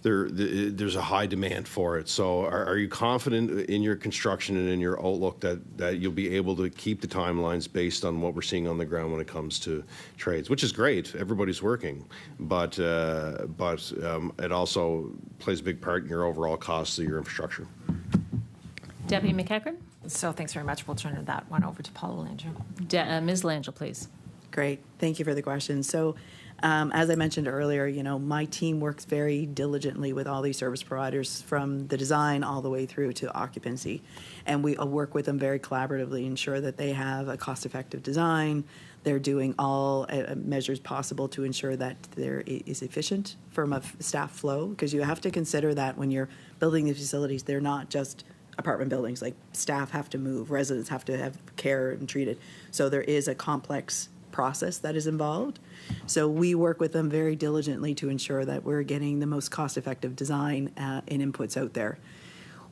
there's a high demand for it. So are you confident in your construction and in your outlook that you'll be able to keep the timelines based on what we're seeing on the ground when it comes to trades, which is great. Everybody's working, but it also plays a big part in your overall costs of your infrastructure. Deputy McEachran? So thanks very much. We'll turn that one over to Paula Langell. Ms. Langell, please. Great. Thank you for the question. So as I mentioned earlier, you know, my team works very diligently with all these service providers from the design all the way through to occupancy. And we work with them very collaboratively, ensure that they have a cost-effective design. They're doing all measures possible to ensure that there is efficient from a staff flow, because you have to consider that when you're building these facilities, they're not just apartment buildings. Like, staff have to move, residents have to have care and treated. So there is a complex process that is involved. So we work with them very diligently to ensure that we're getting the most cost-effective design and inputs out there.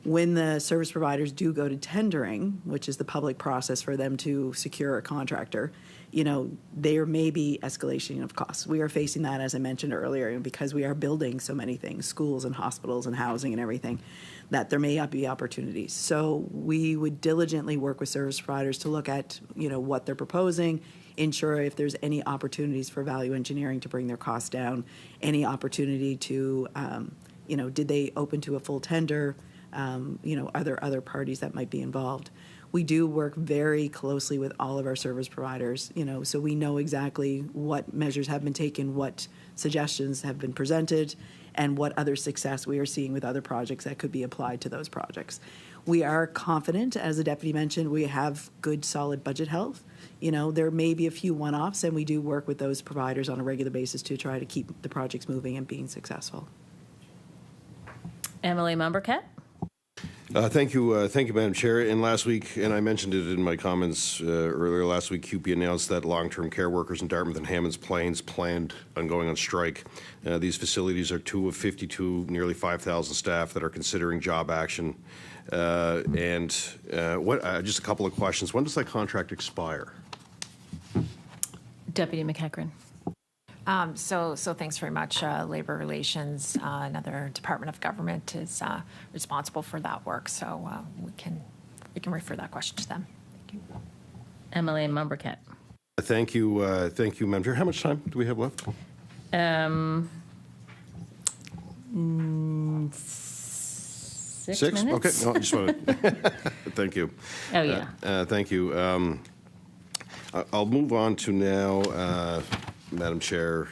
When the service providers do go to tendering, which is the public process for them to secure a contractor, you know, there may be escalation of costs. We are facing that, as I mentioned earlier, because we are building so many things, schools and hospitals and housing and everything, that there may not be opportunities. So we would diligently work with service providers to look at, you know, what they're proposing, ensure if there's any opportunities for value engineering to bring their costs down, any opportunity to, you know, did they open to a full tender, you know, are there other parties that might be involved? We do work very closely with all of our service providers, you know, so we know exactly what measures have been taken, what suggestions have been presented, and what other success we are seeing with other projects that could be applied to those projects. We are confident, as the deputy mentioned, we have good, solid budget health. You know, there may be a few one-offs, and we do work with those providers on a regular basis to try to keep the projects moving and being successful. Emily Mumbercat? Thank you, Madam Chair. And last week, and I mentioned it in my comments earlier, last week CUPE announced that long-term care workers in Dartmouth and Hammonds Plains planned on going on strike. These facilities are 2 of 52, nearly 5,000 staff that are considering job action. Just a couple of questions. When does that contract expire? Deputy McEachran. So thanks very much. Labor Relations, another department of government, is responsible for that work. So we can refer that question to them. Thank you. Emily Mumbercat. Thank you, Madam Chair. How much time do we have left? 6 minutes. Okay. No, I just want to. Thank you. Oh yeah. Thank you. I'll move on to now. Madam Chair,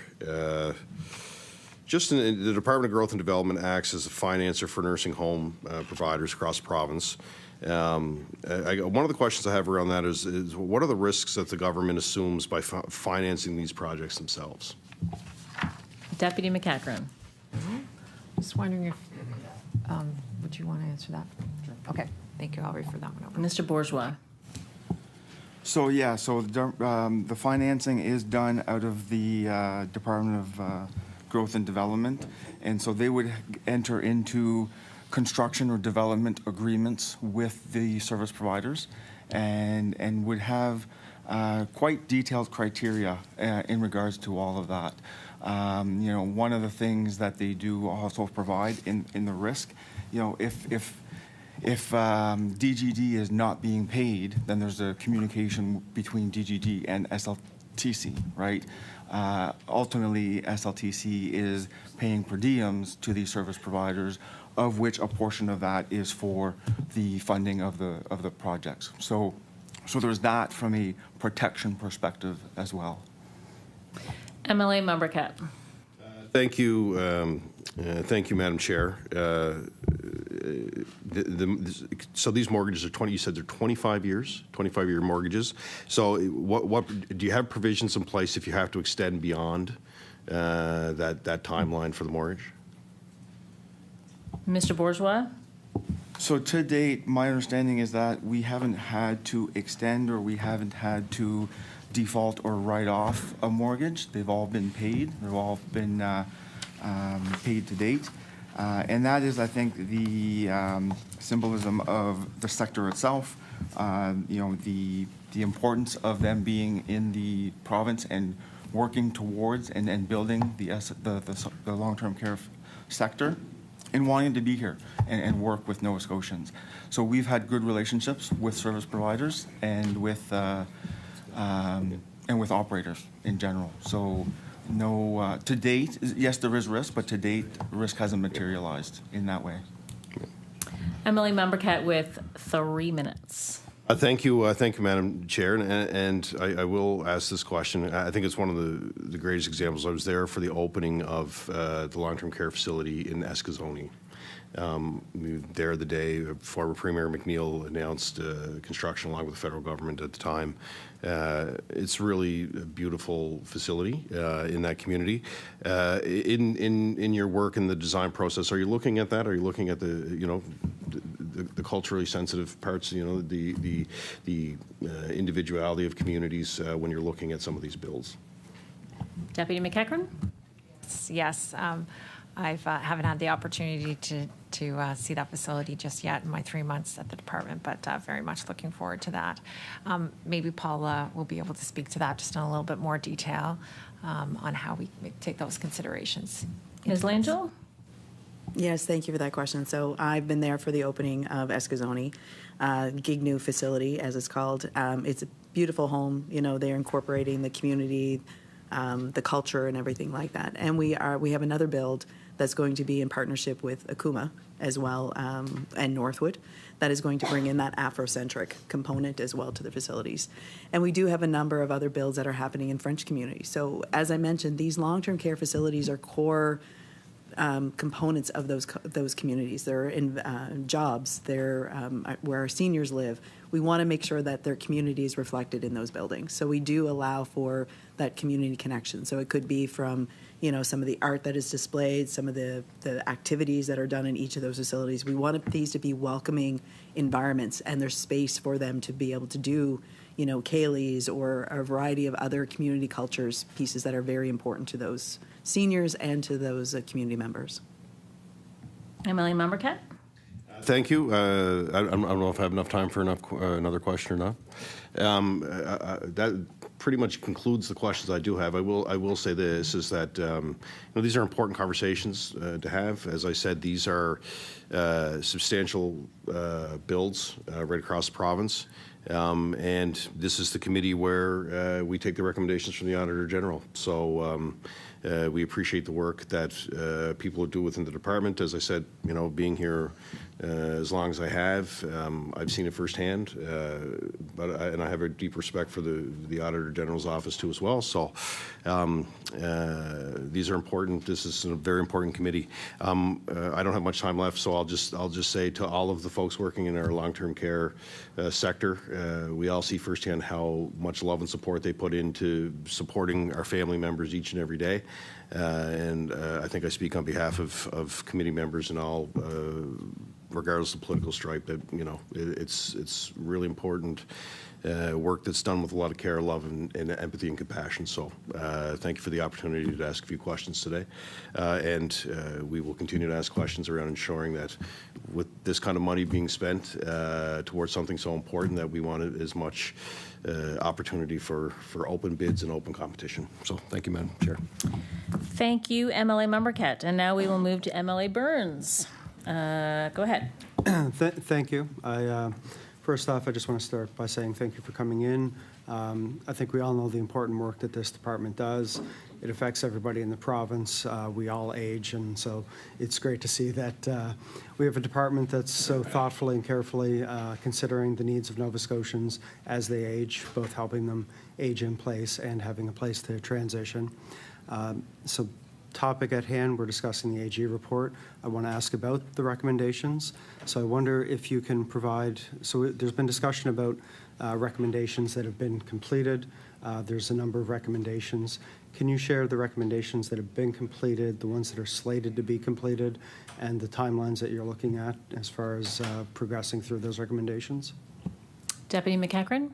just in the Department of Growth and Development acts as a financer for nursing home providers across the province. One of the questions I have around that is what are the risks that the government assumes by financing these projects themselves? Deputy McEachran. Just wondering if, would you want to answer that? Sure. Okay, thank you. I'll refer that one over. Mr. Bourgeois. So yeah, so the financing is done out of the Department of Growth and Development, and so they would enter into construction or development agreements with the service providers, and would have quite detailed criteria in regards to all of that. You know, one of the things that they do also provide in the risk, you know, if DGD is not being paid, then there's a communication between DGD and SLTC, right? Ultimately, SLTC is paying per diems to these service providers, of which a portion of that is for the funding of the projects. So there's that from a protection perspective as well. Emily Mumbercat. Thank you, Madam Chair. So these mortgages are 20. You said they're 25 years, 25-year mortgages. So what do you have provisions in place if you have to extend beyond that timeline for the mortgage? Mr. Bourgeois? So to date, my understanding is that we haven't had to extend or we haven't had to default or write off a mortgage. They've all been paid. They've all been paid to date. And that is, I think, the symbolism of the sector itself, the importance of them being in the province and working towards and building the long-term care sector and wanting to be here and work with Nova Scotians. So we've had good relationships with service providers and with operators in general. So no, to date, yes, there is risk, but to date, risk hasn't materialized in that way. Emily Membercat with 3 minutes. Thank you, Madam Chair, and I will ask this question. I think it's one of the greatest examples. I was there for the opening of the long-term care facility in Escazone. We were there the day former Premier McNeil announced construction along with the federal government at the time. It's really a beautiful facility in that community. In your work in the design process, are you looking at that? Are you looking at the culturally sensitive parts, the individuality of communities when you're looking at some of these bills? Deputy McEachran? Yes. I haven't had the opportunity to see that facility just yet in my 3 months at the department, but very much looking forward to that. Maybe Paula will be able to speak to that just in a little bit more detail on how we take those considerations. Ms. Langell? Yes, thank you for that question. So I've been there for the opening of Escazone, Gig New facility, as it's called. It's a beautiful home. They're incorporating the community, the culture, and everything like that. And we have another build that's going to be in partnership with Akuma as well, and Northwood, that is going to bring in that Afrocentric component as well to the facilities. And we do have a number of other builds that are happening in French communities. So as I mentioned, these long-term care facilities are core components of those communities. They're in jobs. They're where our seniors live. We want to make sure that their community is reflected in those buildings. So we do allow for that community connection. So it could be from some of the art that is displayed, some of the activities that are done in each of those facilities. We want these to be welcoming environments, and there's space for them to be able to do Kayleys or a variety of other community cultures pieces that are very important to those seniors and to those community members. Emily Membercat? Thank you. I don't know if I have enough time for another question or not. That pretty much concludes the questions I do have. I will say this, is that these are important conversations to have. As I said, these are substantial builds right across the province. And this is the committee where we take the recommendations from the Auditor General. So we appreciate the work that people do within the department. As I said, being here as long as I have, I've seen it firsthand. And I have a deep respect for the Auditor General's office too as well. So these are important. This is a very important committee. I don't have much time left, so I'll just say to all of the folks working in our long-term care sector, we all see firsthand how much love and support they put into supporting our family members each and every day. And I think I speak on behalf of committee members and all, regardless of political stripe, that it's really important work that's done with a lot of care, love, and empathy and compassion. So thank you for the opportunity to ask a few questions today. And we will continue to ask questions around ensuring that with this kind of money being spent towards something so important, that we want as much opportunity for open bids and open competition. So thank you, Madam Chair. Thank you, MLA Membercat. And now we will move to MLA Burns. Go ahead. Thank you. First off, I just want to start by saying thank you for coming in. I think we all know the important work that this department does. It affects everybody in the province. We all age, and so it's great to see that we have a department that's so thoughtfully and carefully considering the needs of Nova Scotians as they age, both helping them age in place and having a place to transition. So topic at hand, we're discussing the AG report. I want to ask about the recommendations. So I wonder if you can provide, so there's been discussion about recommendations that have been completed. There's a number of recommendations. Can you share the recommendations that have been completed, the ones that are slated to be completed, and the timelines that you're looking at as far as progressing through those recommendations? Deputy McEachran?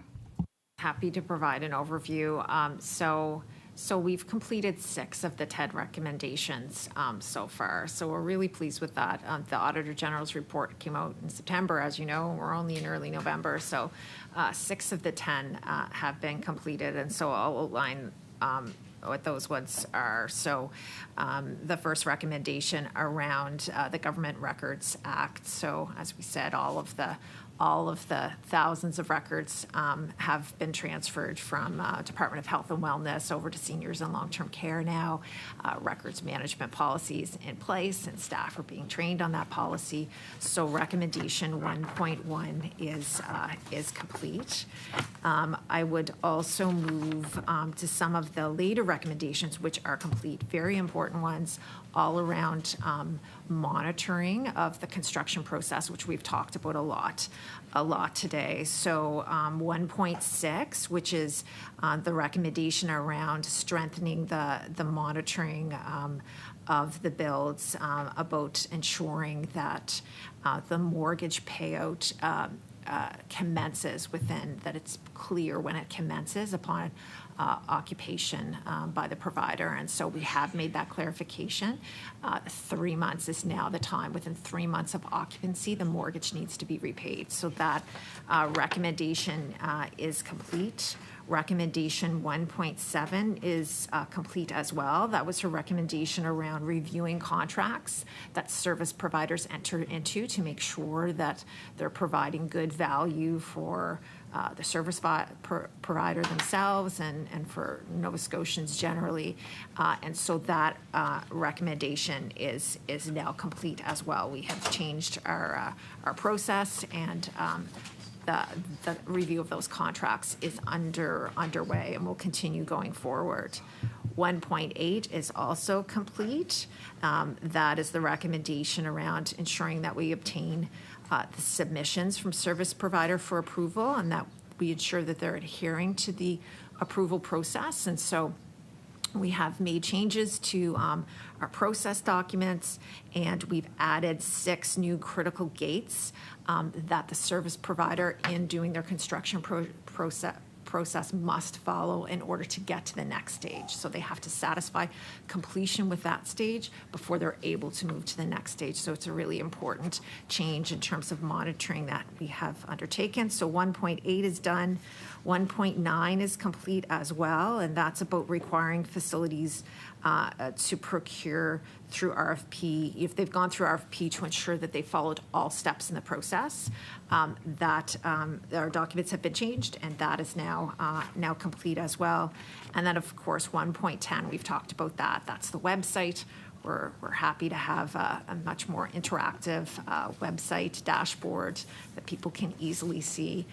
Happy to provide an overview. So we've completed 6 of the 10 recommendations so far. So we're really pleased with that. The Auditor General's report came out in September. As you know, we're only in early November. So 6 of the 10 have been completed. And so I'll outline what those ones are. So the first recommendation around the Government Records Act. So as we said, all of the thousands of records have been transferred from Department of Health and Wellness over to seniors and long-term care now. Records management policies in place, and staff are being trained on that policy. So recommendation 1.1 is complete. I would also move to some of the later recommendations, which are complete, very important ones, all around monitoring of the construction process, which we've talked about a lot today. So 1.6, which is the recommendation around strengthening the monitoring of the builds, about ensuring that the mortgage payout commences within, that it's clear when it commences upon occupation by the provider. And so we have made that clarification. 3 months is now the time. Within 3 months of occupancy, the mortgage needs to be repaid. So that recommendation is complete. Recommendation 1.7 is complete as well. That was her recommendation around reviewing contracts that service providers enter into to make sure that they're providing good value for the service provider themselves and for Nova Scotians generally. And so that recommendation is now complete as well. We have changed our process, and the review of those contracts is underway and will continue going forward. 1.8 is also complete. That is the recommendation around ensuring that we obtain the submissions from service provider for approval, and that we ensure that they're adhering to the approval process. And so we have made changes to our process documents, and we've added 6 new critical gates that the service provider, in doing their construction process, must follow in order to get to the next stage. So they have to satisfy completion with that stage before they're able to move to the next stage. So it's a really important change in terms of monitoring that we have undertaken. So 1.8 is done. 1.9 is complete as well, and that's about requiring facilities to procure through RFP, if they've gone through RFP, to ensure that they followed all steps in the process. That our documents have been changed, and that is now complete as well. And then, of course, 1.10, we've talked about that. That's the website. We're happy to have a much more interactive website dashboard that people can easily see,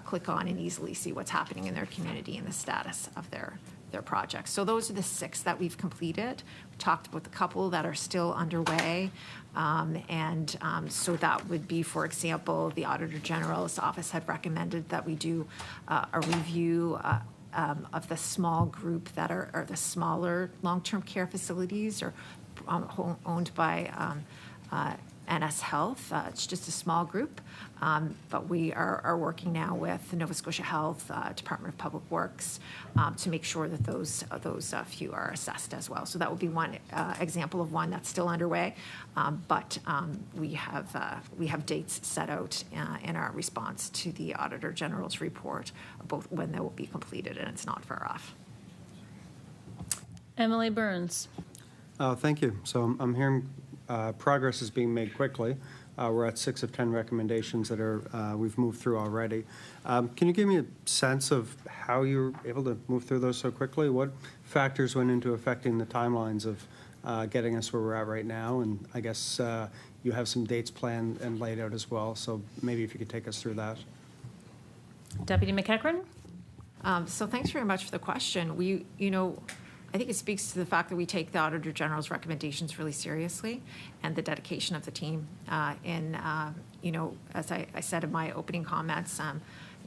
click on and easily see what's happening in their community and the status of their projects. So those are the 6 that we've completed. We talked about the couple that are still underway. So that would be, for example, the Auditor General's office had recommended that we do a review of the small group that are the smaller long-term care facilities or owned by NS Health. It's just a small group, but we are working now with Nova Scotia Health, Department of Public Works, to make sure that those few are assessed as well. So that would be one example of one that's still underway, but we have dates set out in our response to the Auditor General's report about when they will be completed, and it's not far off. Emily Burns. Thank you. So I'm hearing progress is being made quickly. We're at 6 of 10 recommendations that we've moved through already. Can you give me a sense of how you're able to move through those so quickly? What factors went into affecting the timelines of getting us where we're at right now? And I guess you have some dates planned and laid out as well. So maybe if you could take us through that. Deputy McEachran? So thanks very much for the question. I think it speaks to the fact that we take the Auditor General's recommendations really seriously, and the dedication of the team. As I said in my opening comments,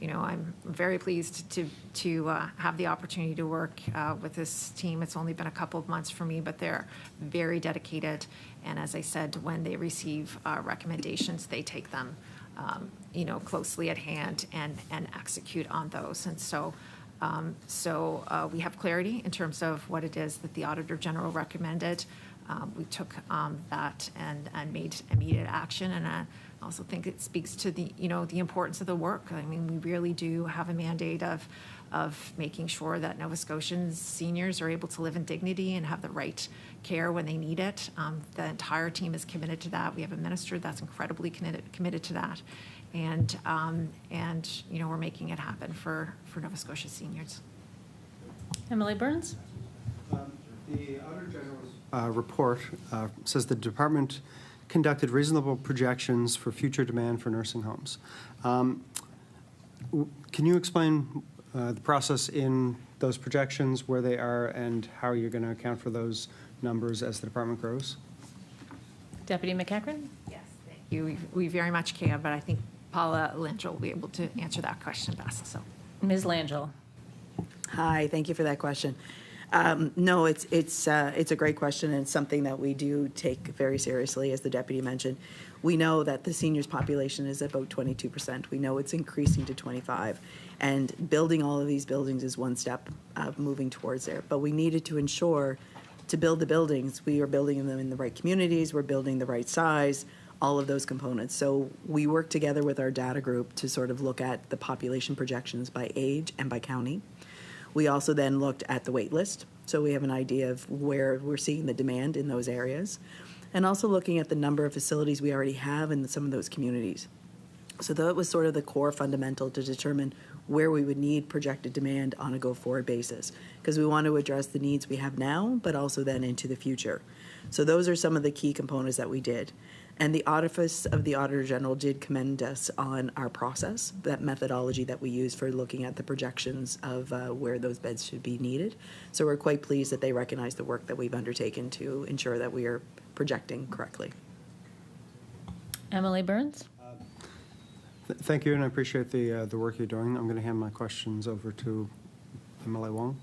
I'm very pleased to have the opportunity to work with this team. It's only been a couple of months for me, but they're very dedicated. And as I said, when they receive recommendations, they take them, closely at hand and execute on those. And so we have clarity in terms of what it is that the Auditor General recommended. We took that and made immediate action, and I also think it speaks to the importance of the work. I mean, we really do have a mandate of making sure that Nova Scotians seniors are able to live in dignity and have the right care when they need it. The entire team is committed to that. We have a minister that's incredibly committed to that, and we're making it happen for Nova Scotia seniors. Emily Burns. The Auditor General's report says the department conducted reasonable projections for future demand for nursing homes. Can you explain the process in those projections, where they are, and how you're going to account for those numbers as the department grows? Deputy McEachran? Yes, thank you. We very much can, but I think Paula Langell will be able to answer that question best. So, Ms. Langell. Hi, thank you for that question. No, it's a great question, and it's something that we do take very seriously, as the deputy mentioned. We know that the seniors population is about 22%. We know it's increasing to 25%, and building all of these buildings is one step of moving towards there. But we needed to ensure, to build the buildings, we are building them in the right communities, we're building the right size, all of those components. So we work together with our data group to sort of look at the population projections by age and by county. We also then looked at the wait list, so we have an idea of where we're seeing the demand in those areas, and also looking at the number of facilities we already have in some of those communities. So that was sort of the core fundamental to determine where we would need projected demand on a go-forward basis, because we want to address the needs we have now, but also then into the future. So those are some of the key components that we did. And the Office of the Auditor General did commend us on our process, that methodology that we use for looking at the projections of where those beds should be needed. So we're quite pleased that they recognize the work that we've undertaken to ensure that we are projecting correctly. Emily Burns. Thank you, and I appreciate the work you're doing. I'm going to hand my questions over to Emily Wong.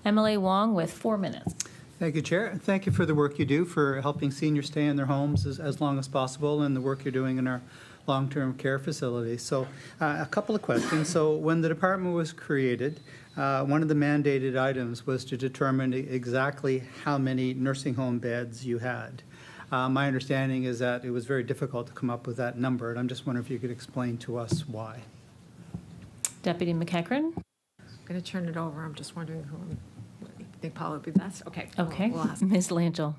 Emily Wong with 4 minutes. Thank you, Chair. Thank you for the work you do for helping seniors stay in their homes as long as possible, and the work you're doing in our long-term care facilities. So a couple of questions. So when the department was created, one of the mandated items was to determine exactly how many nursing home beds you had. My understanding is that it was very difficult to come up with that number, and I'm just wondering if you could explain to us why. Deputy McEachran. I'm going to turn it over. I'm just wondering who. I think Paula would be best. Okay. Okay. We'll ask. Ms. Langell.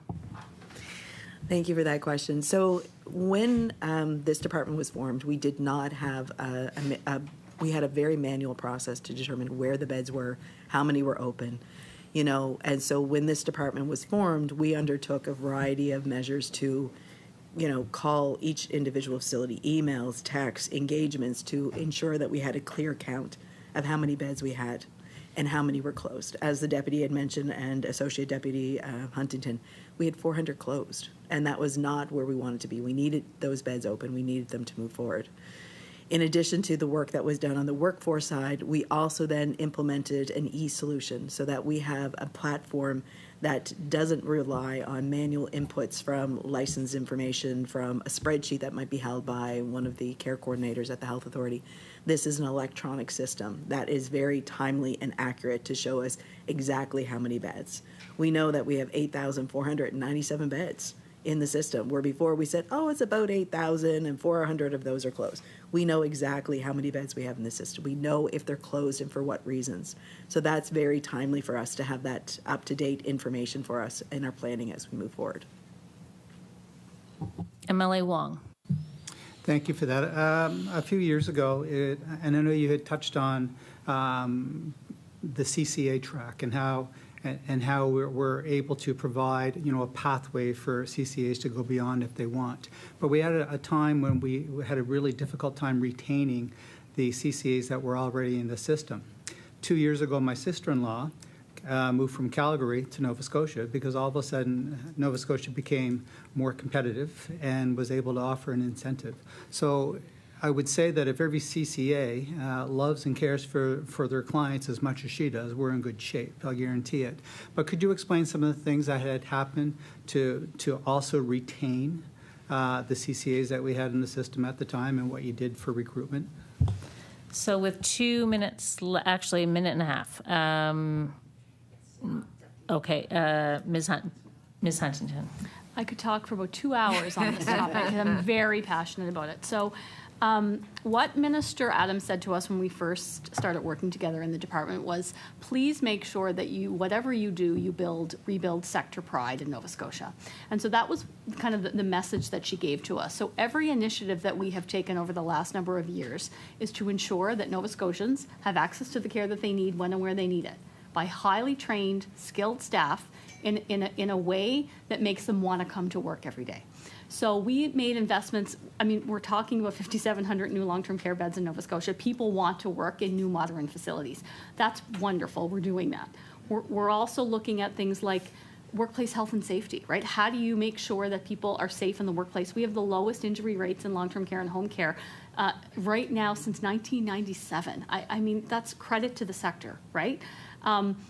Thank you for that question. So when this department was formed, we did not have we had a very manual process to determine where the beds were, how many were open, and so when this department was formed, we undertook a variety of measures to, call each individual facility, emails, texts, engagements, to ensure that we had a clear count of how many beds we had and how many were closed. As the deputy had mentioned, and Associate Deputy Huntington, we had 400 closed, and that was not where we wanted to be. We needed those beds open. We needed them to move forward. In addition to the work that was done on the workforce side, we also then implemented an e-solution so that we have a platform that doesn't rely on manual inputs from license information from a spreadsheet that might be held by one of the care coordinators at the Health Authority. This is an electronic system that is very timely and accurate to show us exactly how many beds. We know that we have 8,497 beds in the system, where before we said, oh, it's about 8,000 and 400 of those are closed. We know exactly how many beds we have in the system. We know if they're closed and for what reasons. So that's very timely for us to have that up-to-date information for us in our planning as we move forward. MLA Wong. Thank you for that. A few years ago, and I know you had touched on the CCA track and how we're able to provide, a pathway for CCAs to go beyond if they want. But we had a time when we had a really difficult time retaining the CCAs that were already in the system. 2 years ago, my sister-in-law moved from Calgary to Nova Scotia because all of a sudden Nova Scotia became more competitive and was able to offer an incentive. So I would say that if every CCA loves and cares for their clients as much as she does, we're in good shape. I'll guarantee it. But could you explain some of the things that had happened to also retain the CCAs that we had in the system at the time, and what you did for recruitment? So with 2 minutes, actually a minute and a half. Okay, Ms. Huntington. I could talk for about 2 hours on this topic, and I'm very passionate about it. So what Minister Adams said to us when we first started working together in the department was, please make sure that whatever you do, you rebuild sector pride in Nova Scotia. And so that was kind of the message that she gave to us. So every initiative that we have taken over the last number of years is to ensure that Nova Scotians have access to the care that they need when and where they need it, by highly trained, skilled staff in a way that makes them want to come to work every day. So we made investments. I mean, we're talking about 5,700 new long-term care beds in Nova Scotia. People want to work in new modern facilities. That's wonderful. We're doing that. We're also looking at things like workplace health and safety, right? How do you make sure that people are safe in the workplace? We have the lowest injury rates in long-term care and home care right now since 1997. I mean, that's credit to the sector, right?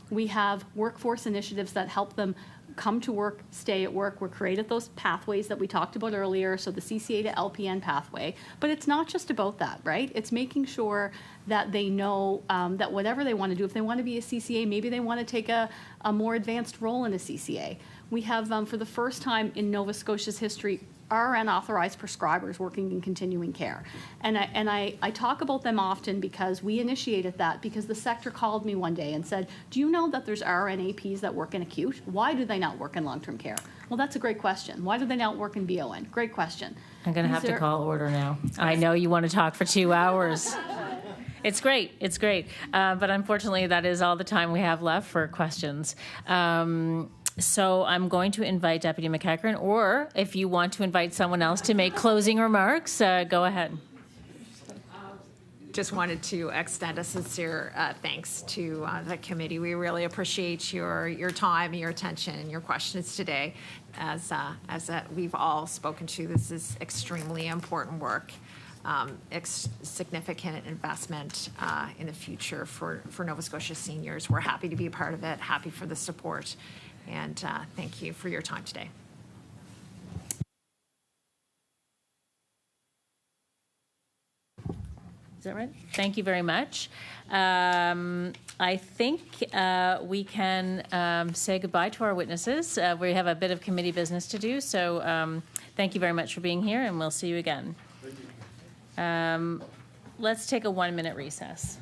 We have workforce initiatives that help them come to work, stay at work. We've created those pathways that we talked about earlier, so the CCA to LPN pathway. But it's not just about that, right? It's making sure that they know that whatever they want to do, if they want to be a CCA, maybe they want to take a more advanced role in a CCA. We have, for the first time in Nova Scotia's history, RN authorized prescribers working in continuing care. And I talk about them often because we initiated that because the sector called me one day and said, do you know that there's RN APs that work in acute? Why do they not work in long-term care? Well, that's a great question. Why do they not work in BON? Great question. I'm going to have to call order now. I know you want to talk for 2 hours. It's great. It's great. But unfortunately, that is all the time we have left for questions. So I'm going to invite Deputy McEachern, or if you want to invite someone else to make closing remarks, go ahead. Just wanted to extend a sincere thanks to the committee. We really appreciate your time, your attention, and your questions today. As we've all spoken to, this is extremely important work, significant investment in the future for Nova Scotia seniors. We're happy to be a part of it, happy for the support, and thank you for your time today. Is that right? Thank you very much. I think we can say goodbye to our witnesses. We have a bit of committee business to do, so thank you very much for being here, and we'll see you again. Let's take a 1-minute recess.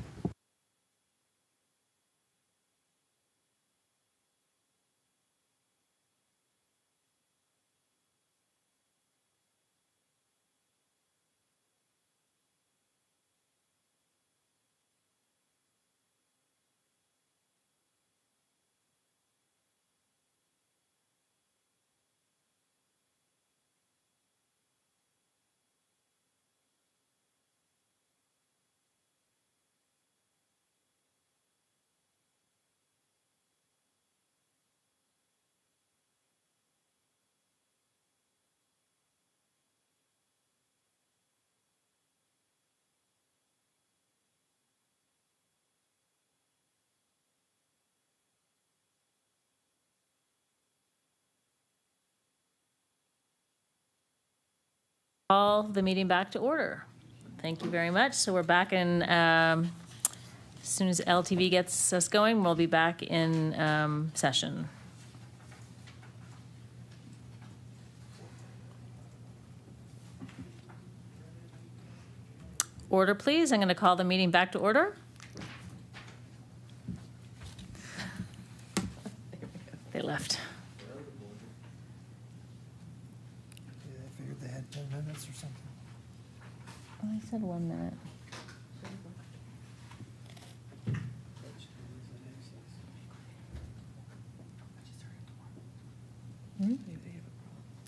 Call the meeting back to order. Thank you very much. So we're back in, as soon as LTV gets us going, we'll be back in session. Order, please. I'm going to call the meeting back to order. They left. I figured they had 10 minutes or something. Oh, I said 1 minute.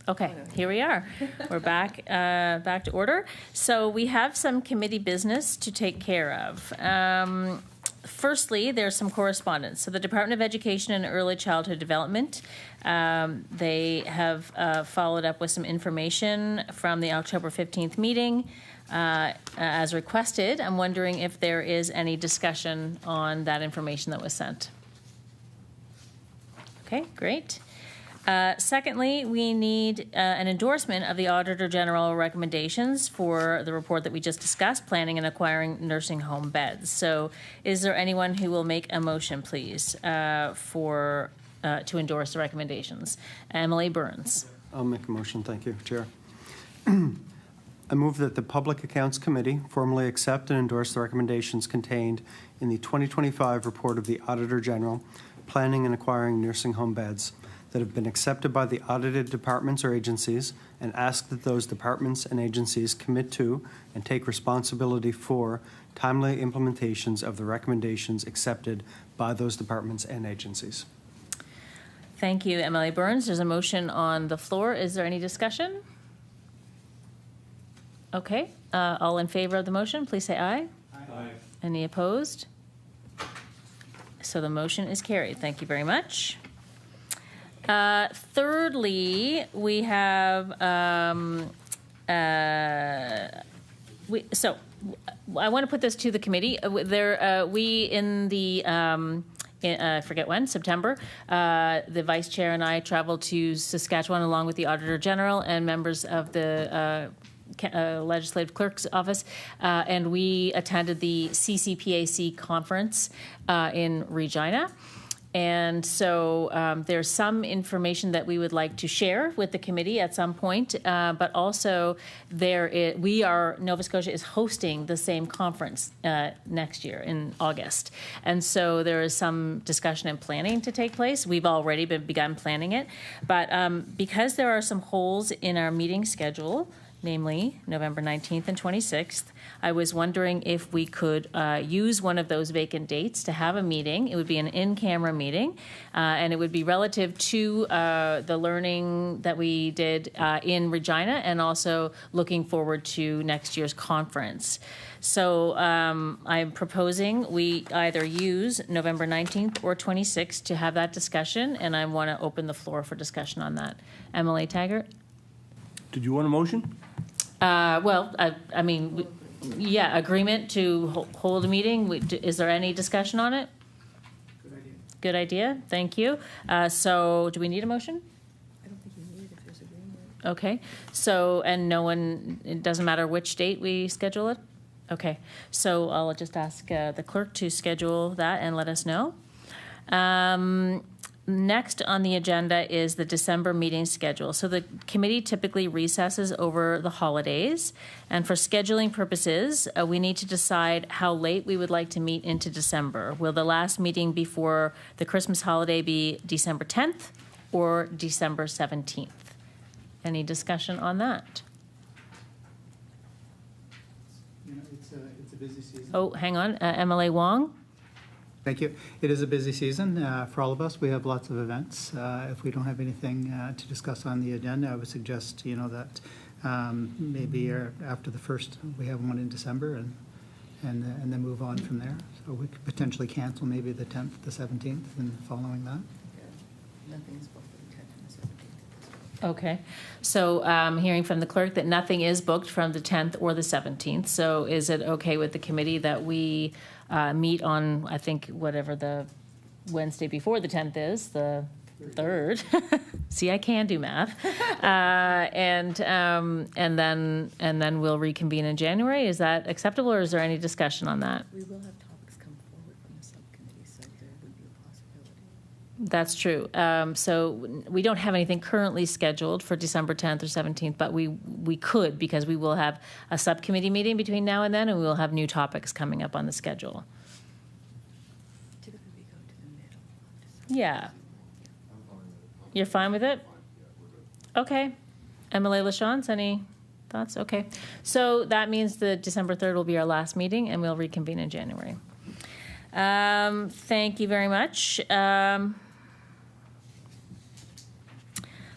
Okay, here we are. We're back to order. So we have some committee business to take care of. Firstly, there's some correspondence. So the Department of Education and Early Childhood Development, they have followed up with some information from the October 15th meeting as requested. I'm wondering if there is any discussion on that information that was sent. Okay, great. Secondly, we need an endorsement of the Auditor General recommendations for the report that we just discussed, planning and acquiring nursing home beds. So is there anyone who will make a motion, please, to endorse the recommendations? Emily Burns. I'll make a motion. Thank you, Chair. I move that the Public Accounts Committee formally accept and endorse the recommendations contained in the 2025 report of the Auditor General, planning and acquiring nursing home beds, that have been accepted by the audited departments or agencies, and ask that those departments and agencies commit to and take responsibility for timely implementations of the recommendations accepted by those departments and agencies. Thank you, Emily Burns. There's a motion on the floor. Is there any discussion? Okay. All in favor of the motion, please say aye. Aye. Any opposed? So the motion is carried. Thank you very much. Thirdly, we have, so I want to put this to the committee. We in the, I forget when, September, the Vice Chair and I traveled to Saskatchewan along with the Auditor General and members of the Legislative Clerk's Office, and we attended the CCPAC conference in Regina. And so there's some information that we would like to share with the committee at some point, but also Nova Scotia is hosting the same conference next year in August. And so there is some discussion and planning to take place. We've already begun planning it, but because there are some holes in our meeting schedule, namely November 19th and 26th, I was wondering if we could use one of those vacant dates to have a meeting. It would be an in-camera meeting, and it would be relative to the learning that we did in Regina and also looking forward to next year's conference. So I'm proposing we either use November 19th or 26th to have that discussion, and I want to open the floor for discussion on that. Emily Taggart? Did you want a motion? Well, I mean, yeah, agreement to hold a meeting. Is there any discussion on it? Good idea. Good idea. Thank you. So do we need a motion? I don't think you need it if there's agreement. Okay. So, and it doesn't matter which date we schedule it? Okay. So I'll just ask the clerk to schedule that and let us know. Next on the agenda is the December meeting schedule. So the committee typically recesses over the holidays, and for scheduling purposes, we need to decide how late we would like to meet into December. Will the last meeting before the Christmas holiday be December 10th or December 17th? Any discussion on that? You know, it's a busy season. Oh, hang on. MLA Wong? Thank you. It is a busy season for all of us. We have lots of events. If we don't have anything to discuss on the agenda, I would suggest, that maybe after the first, we have one in December and then move on from there. So we could potentially cancel maybe the 10th, the 17th, and following that. Nothing's booked for the 10th and the 17th. Okay. So I'm hearing from the clerk that nothing is booked from the 10th or the 17th. So is it okay with the committee that we meet on, I think, whatever the Wednesday before the 10th is, the 3rd. See, I can do math. And then we'll reconvene in January. Is that acceptable, or is there any discussion on that? We will have topics come forward from the subcommittee, so there would be a possibility. That's true. So we don't have anything currently scheduled for December 10th or 17th, but we could, because we will have a subcommittee meeting between now and then, and we will have new topics coming up on the schedule. Typically, we go to the middle of December. Yeah. You're fine with it? Okay. Emily LaChance, any thoughts? Okay. So that means the December 3rd will be our last meeting, and we'll reconvene in January. Thank you very much.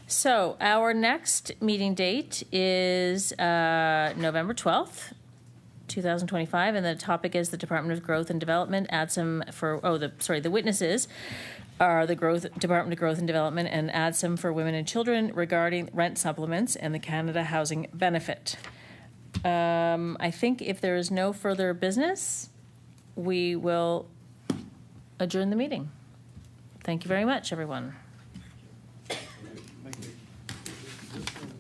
So our next meeting date is November 12th 2025, and the topic is the Department of Growth and Development. Add some for, the witnesses are the Department of Growth and Development, and add some for women and children regarding rent supplements and the Canada Housing Benefit. I think if there is no further business, we will adjourn the meeting. Thank you very much, everyone. Thank you.